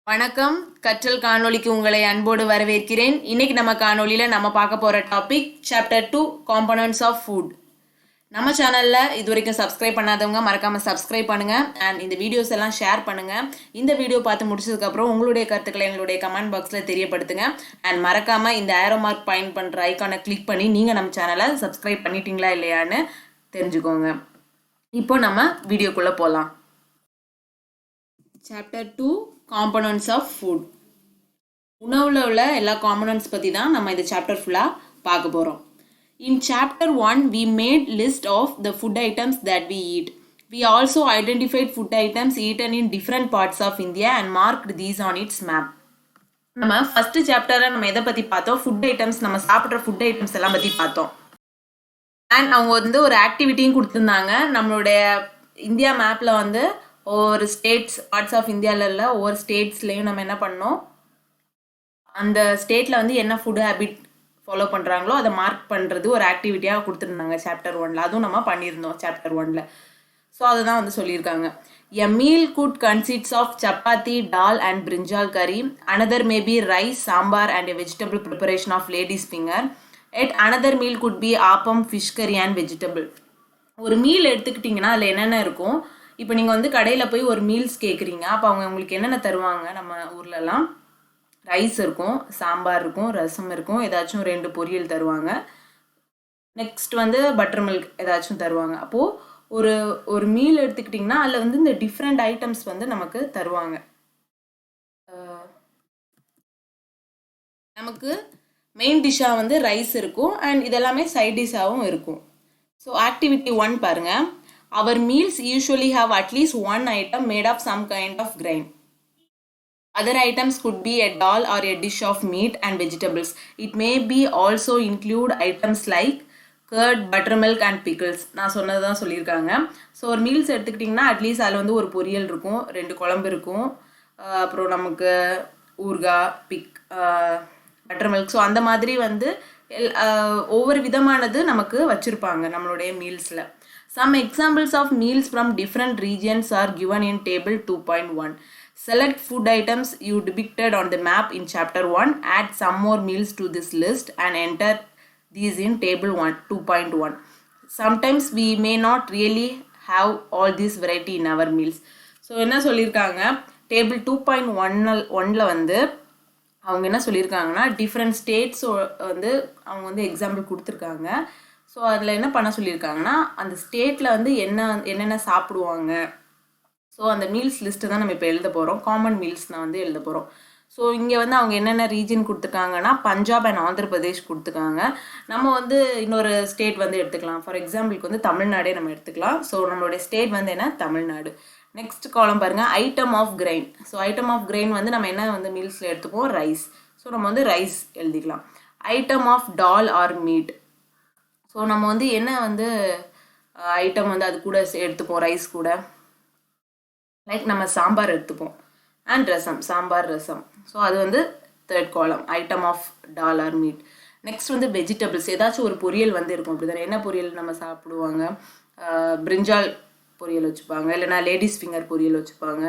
வணக்கம். கற்றல் காணொளிக்கு உங்களை அன்போடு வரவேற்கிறேன். இன்னைக்கு நம்ம காணொளியில் நம்ம பார்க்க போகிற topic chapter 2 components of food. நம்ம சேனலில் இது வரைக்கும் சப்ஸ்கிரைப் பண்ணாதவங்க மறக்காமல் சப்ஸ்கிரைப் பண்ணுங்கள் அண்ட் இந்த வீடியோஸ் எல்லாம் ஷேர் பண்ணுங்கள். இந்த வீடியோ பார்த்து முடிச்சதுக்கப்புறம் உங்களுடைய கருத்துக்களை எங்களுடைய கமெண்ட் பாக்ஸில் தெரியப்படுத்துங்க. அண்ட் மறக்காமல் இந்த ஏரோ மார்க் பாயிண்ட் பண்ணுற ஐக்கானை கிளிக் பண்ணி நீங்கள் நம்ம சேனலை சப்ஸ்கிரைப் பண்ணிட்டீங்களா இல்லையான்னு தெரிஞ்சுக்கோங்க. இப்போ நம்ம வீடியோக்குள்ளே போகலாம். Chapter 2 components of food. உணவில் உள்ள எல்லா காம்பனன்ட்ஸ் பற்றி தான் நம்ம இந்த சாப்டர் ஃபுல்லாக பார்க்க போகிறோம். இன் chapter 1 we made list of the food items that we eat. We also identified food items eaten in different parts of India and marked these on its map. நம்ம ஃபர்ஸ்ட் சாப்டரை நம்ம எதை பற்றி பார்த்தோம்? ஃபுட் ஐட்டம்ஸ், நம்ம சாப்பிட்ற food items எல்லாம் பற்றி பார்த்தோம். அண்ட் அவங்க ஒரு ஆக்டிவிட்டியும் கொடுத்துருந்தாங்க. நம்மளுடைய இந்தியா மேப்பில் ஒவ்வொரு ஸ்டேட்ஸ், பார்ட்ஸ் ஆஃப் இந்தியாவில் இல்லை, ஒவ்வொரு ஸ்டேட்ஸ்லேயும் நம்ம என்ன பண்ணோம், அந்த ஸ்டேட்டில் என்ன ஃபுட் ஹேபிட் ஃபாலோ பண்ணுறாங்களோ அதை மார்க் பண்ணுறது ஒரு ஆக்டிவிட்டியாக கொடுத்துருந்தாங்க சாப்டர் 1. அதுவும் நம்ம பண்ணியிருந்தோம் சாப்டர் 1. ஸோ அதுதான் சொல்லியிருக்காங்க. A meal could consists of chapati, dal and brinjal curry. Another maybe rice, sambar and a vegetable preparation of ladies finger. Yet another meal could be appam, fish curry and vegetable. ஒரு மீல் எடுத்துக்கிட்டிங்கன்னா அதில் என்னென்ன இருக்கும்? இப்போ நீங்கள் கடையில் போய் ஒரு மீல்ஸ் கேட்குறீங்க, அப்போ அவங்க உங்களுக்கு என்னென்ன தருவாங்க? நம்ம ஊர்லலாம் ரைஸ் இருக்கும், சாம்பார் இருக்கும், ரசம் இருக்கும், ஏதாச்சும் 2 பொரியல் தருவாங்க. நெக்ஸ்ட் பட்டர் மில்க் ஏதாச்சும் தருவாங்க. அப்போது ஒரு மீல் எடுத்துக்கிட்டிங்கன்னா அதில் இந்த டிஃப்ரெண்ட் ஐட்டம்ஸ் நமக்கு தருவாங்க. நமக்கு மெயின் டிஷ்ஷாக ரைஸ் இருக்கும் அண்ட் இதெல்லாமே சைட் டிஷ்ஷாகவும் இருக்கும். ஸோ ஆக்டிவிட்டி 1 பாருங்கள். Our meals usually have at least one item made of some kind of grain. Other items could be a dal or a dish of meat and vegetables. It may be also include items like curd, buttermilk and pickles. நான் சொன்னதான் சொல்லியிருக்காங்க. So ஒரு meals எடுத்துக்கிட்டிங்கன்னா at least அதில் ஒரு பொரியல் இருக்கும், 2 குழம்பு இருக்கும், அப்புறம் நமக்கு ஊறுகாய், பட்டர் மில்க். ஸோ அந்த மாதிரி ஒவ்வொரு விதமானது நமக்கு வச்சுருப்பாங்க நம்மளுடைய மீல்ஸில். Some examples of meals from different regions are given in table 2.1. Select food items you depicted on the map in chapter 1. Add some more meals to this list and enter these in table 2.1. Sometimes we may not really have all this variety in our meals. So என்ன சொல்லியிருக்காங்க, table 2.1ல் அவங்க என்ன சொல்லியிருக்காங்கன்னா different states அவங்க example கொடுத்துருக்காங்க. So அதில் என்ன பண்ண சொல்லியிருக்காங்கன்னா அந்த ஸ்டேட்டில் என்னென்ன சாப்பிடுவாங்க. ஸோ அந்த மீல்ஸ் லிஸ்ட்டு தான் நம்ம இப்போ எழுத போகிறோம். காமன் மீல்ஸ் நான் எழுத போகிறோம். ஸோ இங்கே அவங்க என்னென்ன ரீஜன் கொடுத்துருக்காங்கன்னா பஞ்சாப் அண்ட் ஆந்திர பிரதேஷ் கொடுத்துருக்காங்க. நம்ம இன்னொரு ஸ்டேட் எடுத்துக்கலாம். ஃபார் எக்ஸாம்பிளுக்கு தமிழ்நாடே நம்ம எடுத்துக்கலாம். ஸோ நம்மளுடைய ஸ்டேட் என்ன, தமிழ்நாடு. நெக்ஸ்ட் காலம் பாருங்கள், item of grain. So item of grain நம்ம என்ன மீல்ஸில் எடுத்துப்போம், ரைஸ். ஸோ நம்ம ரைஸ் எழுதிக்கலாம். Item of dal or meat. So நம்ம என்ன ஐட்டம் அது கூட எடுத்துப்போம் ரைஸ் கூட, லைக் நம்ம சாம்பார் எடுத்துப்போம் அண்ட் ரசம், சாம்பார் ரசம். ஸோ அது third column, item of dal or meat. Next vegetables, ஏதாச்சும் ஒரு பொரியல் இருக்கும். அப்படி தானே, என்ன பொரியல் நம்ம சாப்பிடுவாங்க? பிரிஞ்சால் பொரியல் வச்சுப்பாங்க, இல்லைனா லேடிஸ் ஃபிங்கர் பொரியல் வச்சுப்பாங்க.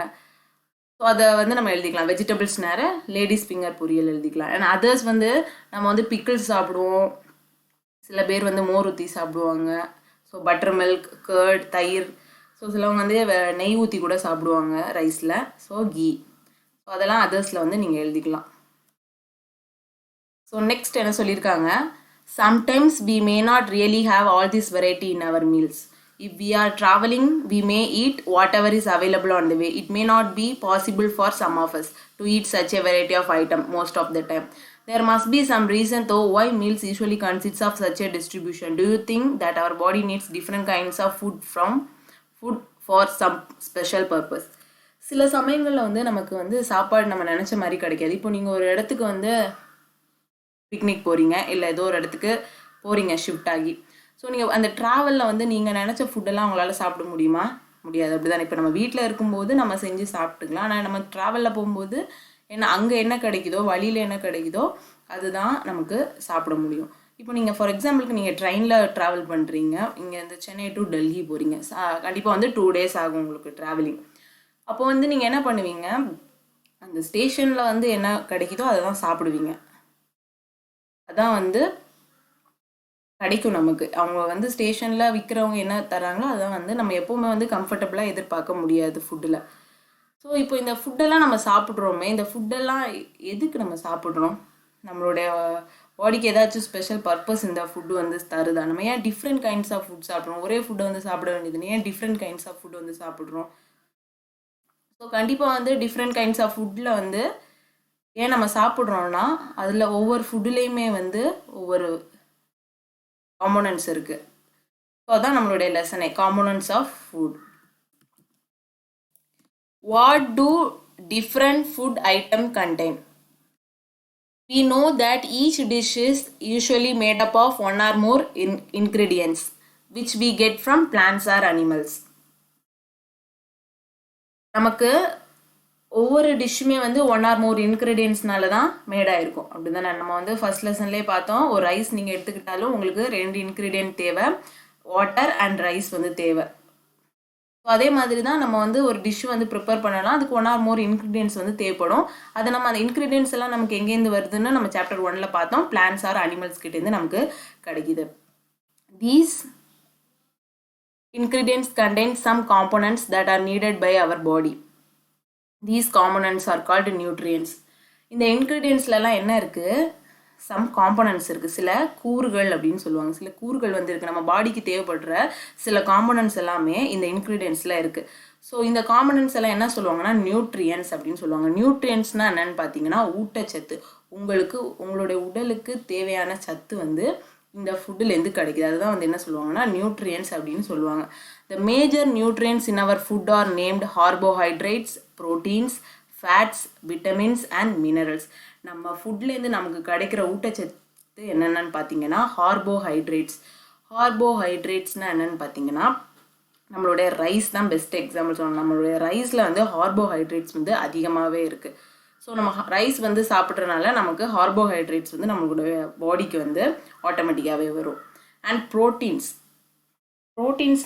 ஸோ அதை நம்ம எழுதிக்கலாம். வெஜிடபிள்ஸ் நேரம் லேடிஸ் ஃபிங்கர் பொரியல் எழுதிக்கலாம். அண்ட் அதர்ஸ் நம்ம பிக்கிள்ஸ் சாப்பிடுவோம், சில பேர் மோர் ஊற்றி சாப்பிடுவாங்க. ஸோ பட்டர் மில்க், கர்ட், தயிர். ஸோ சிலவங்க நெய் ஊற்றி கூட சாப்பிடுவாங்க ரைஸில். So key. ஸோ அதெல்லாம் அதர்ஸில் நீங்கள் எழுதிக்கலாம். ஸோ நெக்ஸ்ட் என்ன சொல்லியிருக்காங்க, sometimes we may not really have all this variety in our meals. If we are traveling, we may eat whatever is available on the way. It may not be possible for some of us to eat such a variety of item most of the time. There must be some reason though why meals usually consists of such a distribution. Do you think that our body needs different kinds of food for some special purpose? சில சமயங்களில் நமக்கு சாப்பாடு நம்ம நினச்ச மாதிரி கிடைக்காது. இப்போ நீங்கள் ஒரு இடத்துக்கு பிக்னிக் போகிறீங்க, இல்லை ஏதோ ஒரு இடத்துக்கு போகிறீங்க ஷிஃப்ட் ஆகி. ஸோ நீங்கள் அந்த ட்ராவலில் நீங்கள் நினச்ச ஃபுட்டெல்லாம் உங்களால் சாப்பிட முடியுமா? முடியாது. அப்படி தானே. இப்போ நம்ம வீட்டில் இருக்கும்போது நம்ம செஞ்சு சாப்பிட்டுக்கலாம். ஆனால் நம்ம ட்ராவலில் போகும்போது அங்கே என்ன கிடைக்குதோ, வழியில் என்ன கிடைக்குதோ அதுதான் நமக்கு சாப்பிட முடியும். இப்போ நீங்கள் ஃபார் எக்ஸாம்பிளுக்கு நீங்கள் ட்ரெயினில் ட்ராவல் பண்ணுறீங்க, இங்கே சென்னை டு டெல்லி போகிறீங்க. கண்டிப்பாக 2 days ஆகும் உங்களுக்கு ட்ராவலிங். அப்போ நீங்கள் என்ன பண்ணுவீங்க, அந்த அந்த ஸ்டேஷனில் வந்து என்ன கிடைக்குதோ அதை தான் சாப்பிடுவீங்க. அதான் வந்து கிடைக்கும் நமக்கு. அவங்க வந்து ஸ்டேஷனில் விற்கிறவங்க என்ன தராங்களோ அதான் வந்து நம்ம எப்போவுமே வந்து கம்ஃபர்டபுளாக எதிர்பார்க்க முடியாது ஃபுட்டில். ஸோ இப்போ இந்த ஃபுட்டெல்லாம் நம்ம சாப்பிட்றோமே, இந்த ஃபுட்டெல்லாம் எதுக்கு நம்ம சாப்பிட்றோம்? நம்மளுடைய பாடிக்கு ஏதாச்சும் ஸ்பெஷல் பர்பஸ் இந்த ஃபுட்டு வந்து தருதா? நம்ம ஏன் டிஃப்ரெண்ட் கைண்ட்ஸ் ஆஃப் ஃபுட் சாப்பிட்றோம்? ஒரே ஃபுட்டை வந்து சாப்பிட வேண்டியதுன்னு ஏன் டிஃப்ரெண்ட் கைண்ட்ஸ் ஆஃப் ஃபுட் வந்து சாப்பிட்றோம்? ஸோ கண்டிப்பாக வந்து டிஃப்ரெண்ட் கைண்ட்ஸ் ஆஃப் ஃபுட்டில் வந்து ஏன் நம்ம சாப்பிட்றோன்னா அதில் ஒவ்வொரு ஃபுட்டுலேயுமே வந்து ஒவ்வொரு காம்போனன்ட்ஸ் இருக்குது. ஸோ அதான் நம்மளுடைய லெசனே, components of food. What do different food item contain? We know that each dish is usually made up of one or more ingredients which we get from plants or animals. நமக்கு ஒவ்வொரு டிஷ்ஷுமே வந்து one or மோர் இன்க்ரீடியன்ட்ஸ்னால தான் mat ஆகிருக்கும். அப்படி தானே நம்ம வந்து first லெசன்லேயே பார்த்தோம். ஒரு ரைஸ் நீங்கள் எடுத்துக்கிட்டாலும் உங்களுக்கு 2 இன்க்ரீடியன்ட் தேவை, வாட்டர் அண்ட் ரைஸ் வந்து தேவை. ஸோ அதே மாதிரி தான் நம்ம வந்து ஒரு டிஷ் வந்து ப்ரிப்பேர் பண்ணலாம், அதுக்கு ஒன் ஆர் மோர் இன்க்ரீடியன்ட்ஸ் வந்து தேவைப்படும். அதை நம்ம அந்த இன்க்ரீடியன்ட்ஸ் எல்லாம் நமக்கு எங்கேருந்து வருதுன்னு நம்ம சாப்டர் 1ல் பார்த்தோம். பிளான்ஸ் ஆர் அனிமல்ஸ் கிட்டேருந்து நமக்கு கிடைக்குது. These ingredients contain some components that are needed by our body. These components are called nutrients. இந்த இன்க்ரீடியன்ட்ஸ்லாம் என்ன இருக்குது? சம் காம்போனன்ட்ஸ் இருக்குது, சில கூறுகள் அப்படின்னு சொல்லுவாங்க. சில கூறுகள் வந்து இருக்குது, நம்ம பாடிக்கு தேவைப்படுற சில காம்போனன்ட்ஸ் எல்லாமே இந்த இன்க்ரீடியன்ட்ஸில் இருக்குது. ஸோ இந்த காம்போனன்ட்ஸ் எல்லாம் என்ன சொல்லுவாங்கன்னா நியூட்ரியன்ஸ் அப்படின்னு சொல்லுவாங்க. நியூட்ரியன்ஸ்னால் என்னென்னு பார்த்தீங்கன்னா ஊட்டச்சத்து. உங்களுடைய உடலுக்கு தேவையான சத்து வந்து இந்த ஃபுட்டுலேருந்து கிடைக்குது. அதுதான் வந்து என்ன சொல்லுவாங்கன்னா நியூட்ரியன்ஸ் அப்படின்னு சொல்லுவாங்க. The major nutrients in our food are named carbohydrates, proteins, fats, vitamins and minerals. நம்ம ஃபுட்லேருந்து நமக்கு கிடைக்கிற ஊட்டச்சத்து என்னென்னு பார்த்தீங்கன்னா கார்போஹைட்ரேட்ஸ். கார்போஹைட்ரேட்ஸ்னால் என்னென்னு பார்த்தீங்கன்னா நம்மளுடைய ரைஸ் தான் பெஸ்ட் எக்ஸாம்பிள் சொல்லணும். நம்மளுடைய ரைஸில் வந்து கார்போஹைட்ரேட்ஸ் வந்து அதிகமாகவே இருக்குது. ஸோ நம்ம ரைஸ் வந்து சாப்பிட்றதுனால நமக்கு கார்போஹைட்ரேட்ஸ் வந்து நம்மளுடைய பாடிக்கு வந்து ஆட்டோமேட்டிக்காகவே வரும். அண்ட் ப்ரோட்டீன்ஸ்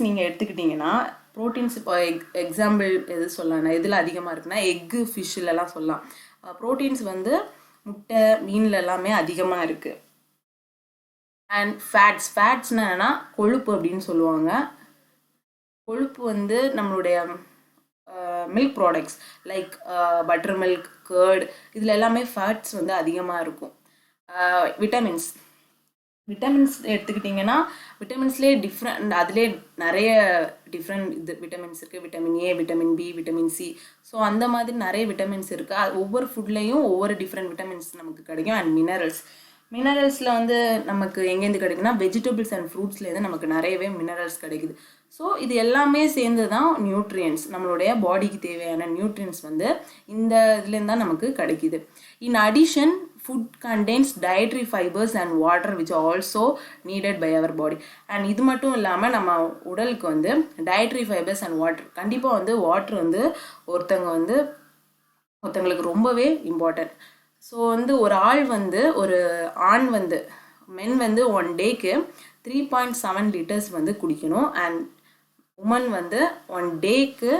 நீங்கள் எடுத்துக்கிட்டிங்கன்னா ப்ரோட்டீன்ஸ் இப்போ எக்ஸாம்பிள் எது சொல்லலாம்னா எதில் அதிகமாக இருக்குன்னா எக்கு, ஃபிஷ்ஷிலலாம் சொல்லலாம். ப்ரோட்டீன்ஸ் வந்து முட்டை, மீனில் எல்லாமே அதிகமாக இருக்குது. அண்ட் ஃபேட்ஸ்னால் என்னென்னா கொழுப்பு அப்படின்னு சொல்லுவாங்க. கொழுப்பு வந்து நம்மளுடைய milk products like butter milk, curd, இதில் எல்லாமே ஃபேட்ஸ் வந்து அதிகமாக இருக்கும். விட்டமின்ஸ் எடுத்துக்கிட்டிங்கன்னா விட்டமின்ஸ்லேயே அதிலே நிறைய டிஃப்ரெண்ட் விட்டமின்ஸ் இருக்குது. Vitamin A, vitamin B, vitamin C, so அந்த மாதிரி நிறைய விட்டமின்ஸ் இருக்குது. ஒவ்வொரு ஃபுட்லேயும் ஒவ்வொரு டிஃப்ரெண்ட் விட்டமின்ஸ் நமக்கு கிடைக்கும். அண்ட் மினரல்ஸில் வந்து நமக்கு எங்கேருந்து கிடைக்குன்னா வெஜிடபிள்ஸ் அண்ட் ஃப்ரூட்ஸ்லேருந்து நமக்கு நிறையவே மினரல்ஸ் கிடைக்குது. ஸோ இது எல்லாமே சேர்ந்து தான் நியூட்ரியன்ஸ். நம்மளுடைய பாடிக்கு தேவையான நியூட்ரியன்ஸ் வந்து இந்த இதுலேருந்து தான் நமக்கு கிடைக்குது. In addition food contains dietary fibers and water which are also needed by our body. And இது மட்டும் இல்லாமல் நம்ம உடலுக்கு வந்து dietary fibers and water, கண்டிப்பாக வந்து வாட்டர் வந்து ஒருத்தங்களுக்கு ரொம்பவே இம்பார்ட்டன்ட். ஸோ வந்து ஒரு ஆண் வந்து மென் வந்து 1 டேக்கு 3.7 லிட்டர்ஸ் வந்து குடிக்கணும். அண்ட் உமன் வந்து 1 டேக்கு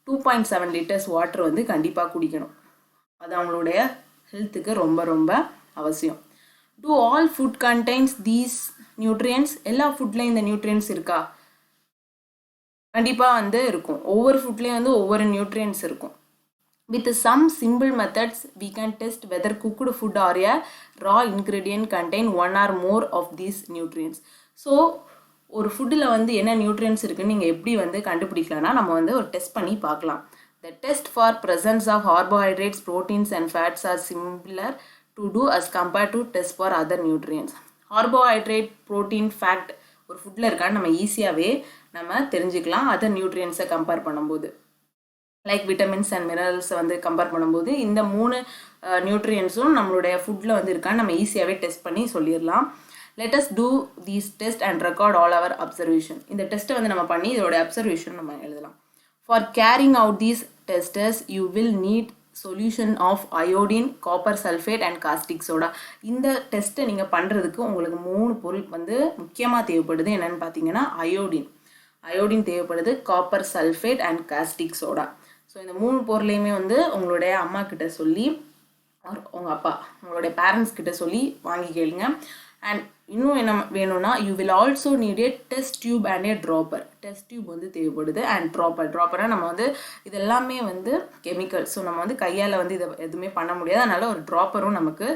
2.7 லிட்டர்ஸ் வாட்டர் வந்து கண்டிப்பாக குடிக்கணும். அது அவங்களுடைய ஹெல்த்துக்கு ரொம்ப ரொம்ப அவசியம். Do all food contains these nutrients? எல்லா ஃபுட்லேயும் இந்த நியூட்ரியன்ஸ் இருக்கா? கண்டிப்பாக வந்து இருக்கும். ஒவ்வொரு ஃபுட்லேயும் வந்து ஒவ்வொரு நியூட்ரியன்ஸ் இருக்கும். With some simple methods we can test whether cooked food or a raw ingredient contain one or more of these nutrients. So ஒரு ஃபுட்டில் வந்து என்ன நியூட்ரியன்ஸ் இருக்குன்னு நீங்கள் எப்படி வந்து கண்டுபிடிக்கலாம்னா நம்ம வந்து ஒரு டெஸ்ட் பண்ணி பார்க்கலாம். The test for presence of carbohydrates, proteins and fats are similar to do as compared to test for other nutrients. Carbohydrate, protein, fat ஒரு ஃபுட்டில் இருக்கான்னு நம்ம ஈஸியாகவே நம்ம தெரிஞ்சுக்கலாம் அதர் நியூட்ரியன்ஸை கம்பேர் பண்ணும்போது. லைக் விட்டமின்ஸ் அண்ட் மினரல்ஸை வந்து கம்பேர் பண்ணும்போது இந்த 3 நியூட்ரியன்ஸும் நம்மளுடைய ஃபுட்டில் வந்து இருக்கான்னு நம்ம ஈஸியாகவே டெஸ்ட் பண்ணி சொல்லிடலாம். Let us do these test and record all our observation. இந்த டெஸ்ட்டை வந்து நம்ம பண்ணி இதோட அப்சர்வேஷன் நம்ம எழுதலாம். For carrying out these tests, you will need solution of iodine, copper sulfate and caustic soda. இந்த டெஸ்ட்டை நீங்கள் பண்ணுறதுக்கு உங்களுக்கு 3 பொருள் வந்து முக்கியமாக தேவைப்படுது. என்னென்னு பார்த்தீங்கன்னா அயோடின் தேவைப்படுது, copper sulphate and caustic soda. So இந்த 3 பொருளையுமே வந்து உங்களுடைய அம்மா கிட்ட சொல்லி உங்கள் அப்பா உங்களுடைய பேரண்ட்ஸ் கிட்ட சொல்லி வாங்கி கேளுங்க. அண்ட் இன்னும் என்ன வேணும்னா you will also need A test tube and A dropper. Test tube வந்து தேவைப்படுது. அண்ட் ட்ராப்பராக நம்ம வந்து இது எல்லாமே வந்து கெமிக்கல். ஸோ நம்ம வந்து கையால் வந்து இதை எதுவுமே பண்ண முடியாது. அதனால் ஒரு ட்ராப்பரும் நமக்கு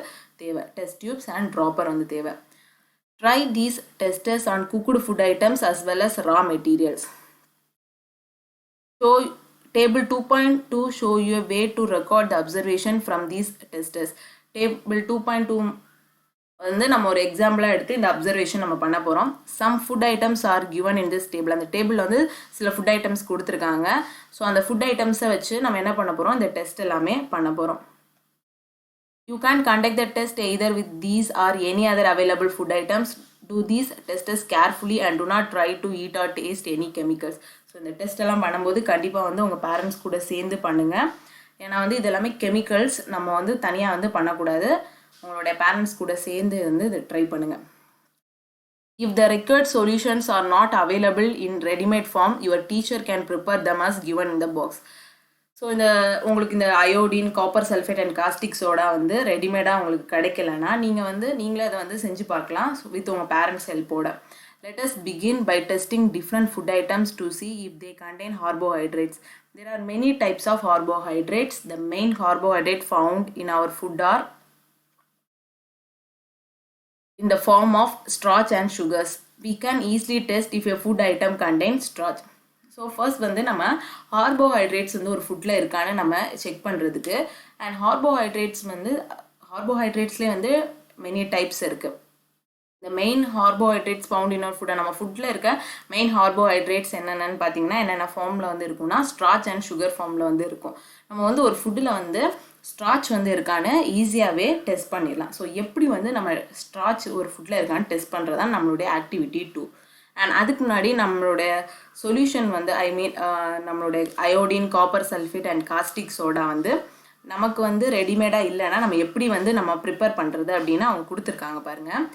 தேவை. டெஸ்ட் டியூப்ஸ் அண்ட் ட்ராப்பர் வந்து தேவை. Try these testers on cooked food items as well as raw materials. So table 2.2 show you a way to record the observation from these testers. Table 2.2 வந்து நம்ம ஒரு எக்ஸாம்பிளாக எடுத்து இந்த அப்சர்வேஷன் நம்ம பண்ண போகிறோம். Some food items are given in this table. அந்த டேபிளில் வந்து சில ஃபுட் ஐட்டம்ஸ் கொடுத்துருக்காங்க. ஸோ அந்த ஃபுட் ஐட்டம்ஸை வச்சு நம்ம என்ன பண்ண போகிறோம், இந்த டெஸ்ட் எல்லாமே பண்ண போகிறோம். You can conduct the test either with these or any other available food items. Do these tests carefully and do not try to eat or taste any chemicals. So இந்த டெஸ்ட் எல்லாம் பண்ணும்போது கண்டிப்பாக வந்து உங்கள் parents கூட சேர்ந்து பண்ணுங்கள். ஏன்னா வந்து இது எல்லாமே கெமிக்கல்ஸ். நம்ம வந்து தனியாக வந்து பண்ணக்கூடாது. உங்களுடைய பேரண்ட்ஸ் கூட சேர்ந்து வந்து இதை ட்ரை பண்ணுங்கள். If the required solutions are not available in ready-made form, your teacher can prepare them as given in the box. So இந்த உங்களுக்கு இந்த iodine, copper sulphate and caustic soda வந்து ரெடிமேடாக உங்களுக்கு கிடைக்கலன்னா நீங்கள் வந்து நீங்களே அதை வந்து செஞ்சு பார்க்கலாம் வித் உங்கள் parents ஹெல்ப்போட. Let us begin by testing different food items to see if they contain carbohydrates. There are many types of carbohydrates. The main carbohydrate found in our food are in the form of starch and sugars. We can easily test if a food item contains starch. So first வந்து நம்ம carbohydrates வந்து ஒரு ஃபுட்டில் இருக்கான்னு நம்ம check பண்ணுறதுக்கு. And கார்போஹைட்ரேட்ஸ்லேயே வந்து many types இருக்குது. இந்த மெயின் கார்போஹைட்ரேட்ஸ் ஃபவுண்ட் இன் அவர் ஃபுட்டை நம்ம ஃபுட்டில் இருக்க மெயின் கார்போஹைட்ரேட்ஸ் என்னென்னு பார்த்தீங்கன்னா என்னென்ன ஃபார்மில் வந்து இருக்குன்னா ஸ்டார்ச் அண்ட் சுகர் ஃபார்மில் வந்து இருக்கும். நம்ம வந்து ஒரு ஃபுட்டில் வந்து ஸ்டார்ச் வந்து இருக்கான்னு ஈஸியாகவே டெஸ்ட் பண்ணிடலாம். ஸோ எப்படி வந்து நம்ம ஸ்டார்ச் ஒரு ஃபுட்டில் இருக்கான்னு டெஸ்ட் பண்ணுறது தான் நம்மளுடைய ஆக்டிவிட்டி 2. அண்ட் அதுக்கு முன்னாடி நம்மளுடைய சொல்யூஷன் வந்து நம்மளுடைய iodine, copper sulphate and caustic soda வந்து நமக்கு வந்து ரெடிமேடாக இல்லைன்னா நம்ம எப்படி வந்து நம்ம ப்ரிப்பேர் பண்ணுறது அப்படின்னு அவங்க கொடுத்துருக்காங்க பாருங்கள்.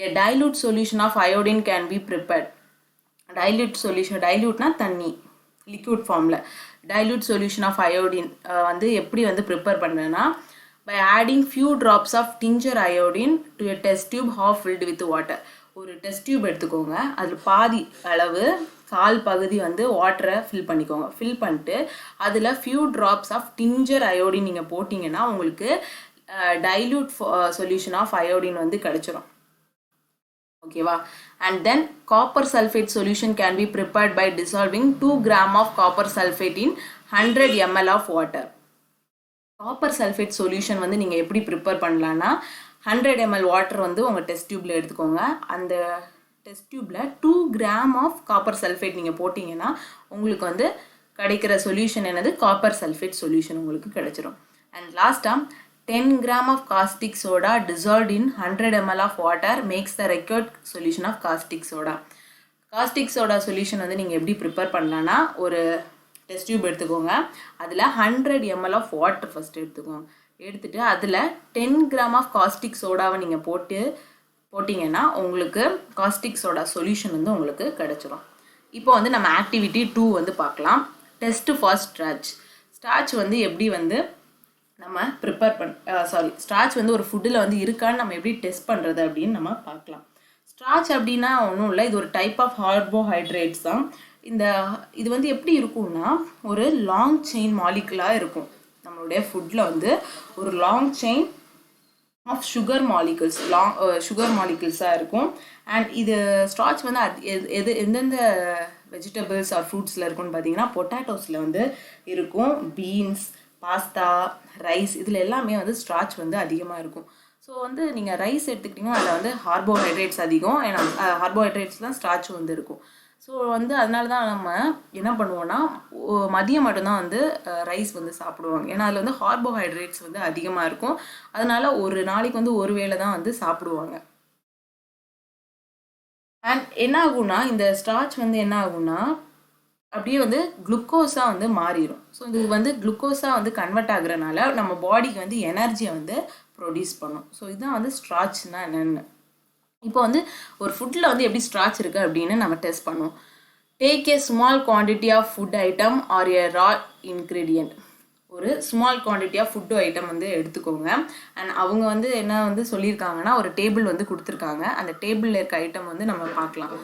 A dilute solution of iodine can be prepared. டைல்யூட்னா தண்ணி, லிக்விட் ஃபார்மில். டைல்யூட் சொல்யூஷன் ஆஃப் அயோடின் வந்து எப்படி வந்து ப்ரிப்பேர் பண்ணுறேன்னா by adding few drops of tincture iodine to a test tube half filled with water. ஒரு டெஸ்ட் டியூப் எடுத்துக்கோங்க. அதில் பாதி அளவு, கால் பகுதி வந்து வாட்டரை ஃபில் பண்ணிக்கோங்க. ஃபில் பண்ணிட்டு அதில் few drops of tincture iodine நீங்கள் போட்டிங்கன்னா உங்களுக்கு டைல்யூட் சொல்யூஷன் ஆஃப் அயோடின் வந்து கிடச்சிரும். ஓகேவா? And then copper sulphate solution can be prepared by dissolving 2 grams of copper sulphate in 100 ml of water. Copper sulphate solution வந்து நீங்கள் எப்படி ப்ரிப்பேர் பண்ணலான்னா 100 ml வாட்டர் வந்து உங்கள் டெஸ்ட் டியூப்பில் எடுத்துக்கோங்க. அந்த டெஸ்ட் டியூப்பில் 2 grams ஆஃப் காப்பர் சல்ஃபேட் நீங்கள் போட்டிங்கன்னா உங்களுக்கு வந்து கிடைக்கிற சொல்யூஷன் என்னது, காப்பர் சல்ஃபேட் சொல்யூஷன் உங்களுக்கு கிடைச்சிரும். அண்ட் லாஸ்ட்டாக 10 grams of caustic soda dissolved in 100 ml of water makes the required solution of caustic soda. Caustic soda solution வந்து நீங்கள் எப்படி ப்ரிப்பேர் பண்ணலான்னா ஒரு டெஸ்ட் டியூப் எடுத்துக்கோங்க. அதில் 100 ml ஆஃப் வாட்டர் ஃபஸ்ட்டு எடுத்துக்கோங்க. எடுத்துகிட்டு அதில் 10 grams ஆஃப் காஸ்டிக் சோடாவை நீங்கள் போட்டிங்கன்னா உங்களுக்கு காஸ்டிக் சோடா சொல்யூஷன் வந்து உங்களுக்கு கிடச்சிரும். இப்போ வந்து நம்ம ஆக்டிவிட்டி 2 வந்து பார்க்கலாம். டெஸ்ட் ஃபார் ஸ்டார்ச் வந்து எப்படி வந்து நம்ம ஸ்டார்ச் வந்து ஒரு ஃபுட்டில் வந்து இருக்கான்னு நம்ம எப்படி டெஸ்ட் பண்ணுறது அப்படின்னு நம்ம பார்க்கலாம். ஸ்டார்ச் அப்படின்னா ஒன்றும் இல்லை, இது ஒரு டைப் ஆஃப் கார்போஹைட்ரேட்ஸ் தான். இது வந்து எப்படி இருக்கும்னா ஒரு லாங் செயின் மாலிகுலாக இருக்கும். நம்மளுடைய ஃபுட்டில் வந்து ஒரு லாங் செயின் ஆஃப் சுகர் மாலிகுல்ஸாக இருக்கும். அண்ட் இது ஸ்டார்ச் வந்து எந்தெந்த வெஜிடபிள்ஸ் ஆர் ஃப்ரூட்ஸில் இருக்கும்னு பார்த்தீங்கன்னா பொட்டேட்டோஸில் வந்து இருக்கும், பீன்ஸ், பாஸ்தா, ரைஸ், இதில் எல்லாமே வந்து ஸ்டார்ச் வந்து அதிகமாக இருக்கும். ஸோ வந்து நீங்கள் ரைஸ் எடுத்துக்கிட்டிங்கன்னா அதில் வந்து கார்போஹைட்ரேட்ஸ் அதிகம். ஏன்னா கார்போஹைட்ரேட்ஸ் தான் ஸ்டார்ச் வந்து இருக்கும். ஸோ வந்து அதனால தான் நம்ம என்ன பண்ணுவோன்னா மதியம் மட்டும்தான் வந்து ரைஸ் வந்து சாப்பிடுவாங்க. ஏன்னா அதில் வந்து கார்போஹைட்ரேட்ஸ் வந்து அதிகமாக இருக்கும். அதனால ஒரு நாளைக்கு வந்து ஒரு வேளை தான் வந்து சாப்பிடுவாங்க. அண்ட் என்ன ஆகும்னா இந்த ஸ்டார்ச் வந்து என்ன ஆகும்னா அப்படியே வந்து குளுக்கோஸாக வந்து மாறிடும். ஸோ இது வந்து குளுக்கோஸாக வந்து கன்வெர்ட் ஆகுறதுனால நம்ம பாடிக்கு வந்து எனர்ஜியை வந்து ப்ரொடியூஸ் பண்ணும். ஸோ இதுதான் வந்து ஸ்டார்ச்னா என்னென்னு. இப்போ வந்து ஒரு ஃபுட்டில் வந்து எப்படி ஸ்டார்ச் இருக்குது அப்படின்னு நம்ம டெஸ்ட் பண்ணுவோம். Take a small quantity of food item or a raw ingredient. ஒரு small quantity of food item வந்து எடுத்துக்கோங்க. அண்ட் அவங்க வந்து என்ன வந்து சொல்லியிருக்காங்கன்னா ஒரு டேபிள் வந்து கொடுத்துருக்காங்க. அந்த டேபிளில் இருக்க ஐட்டம் வந்து நம்ம பார்க்கலாம்.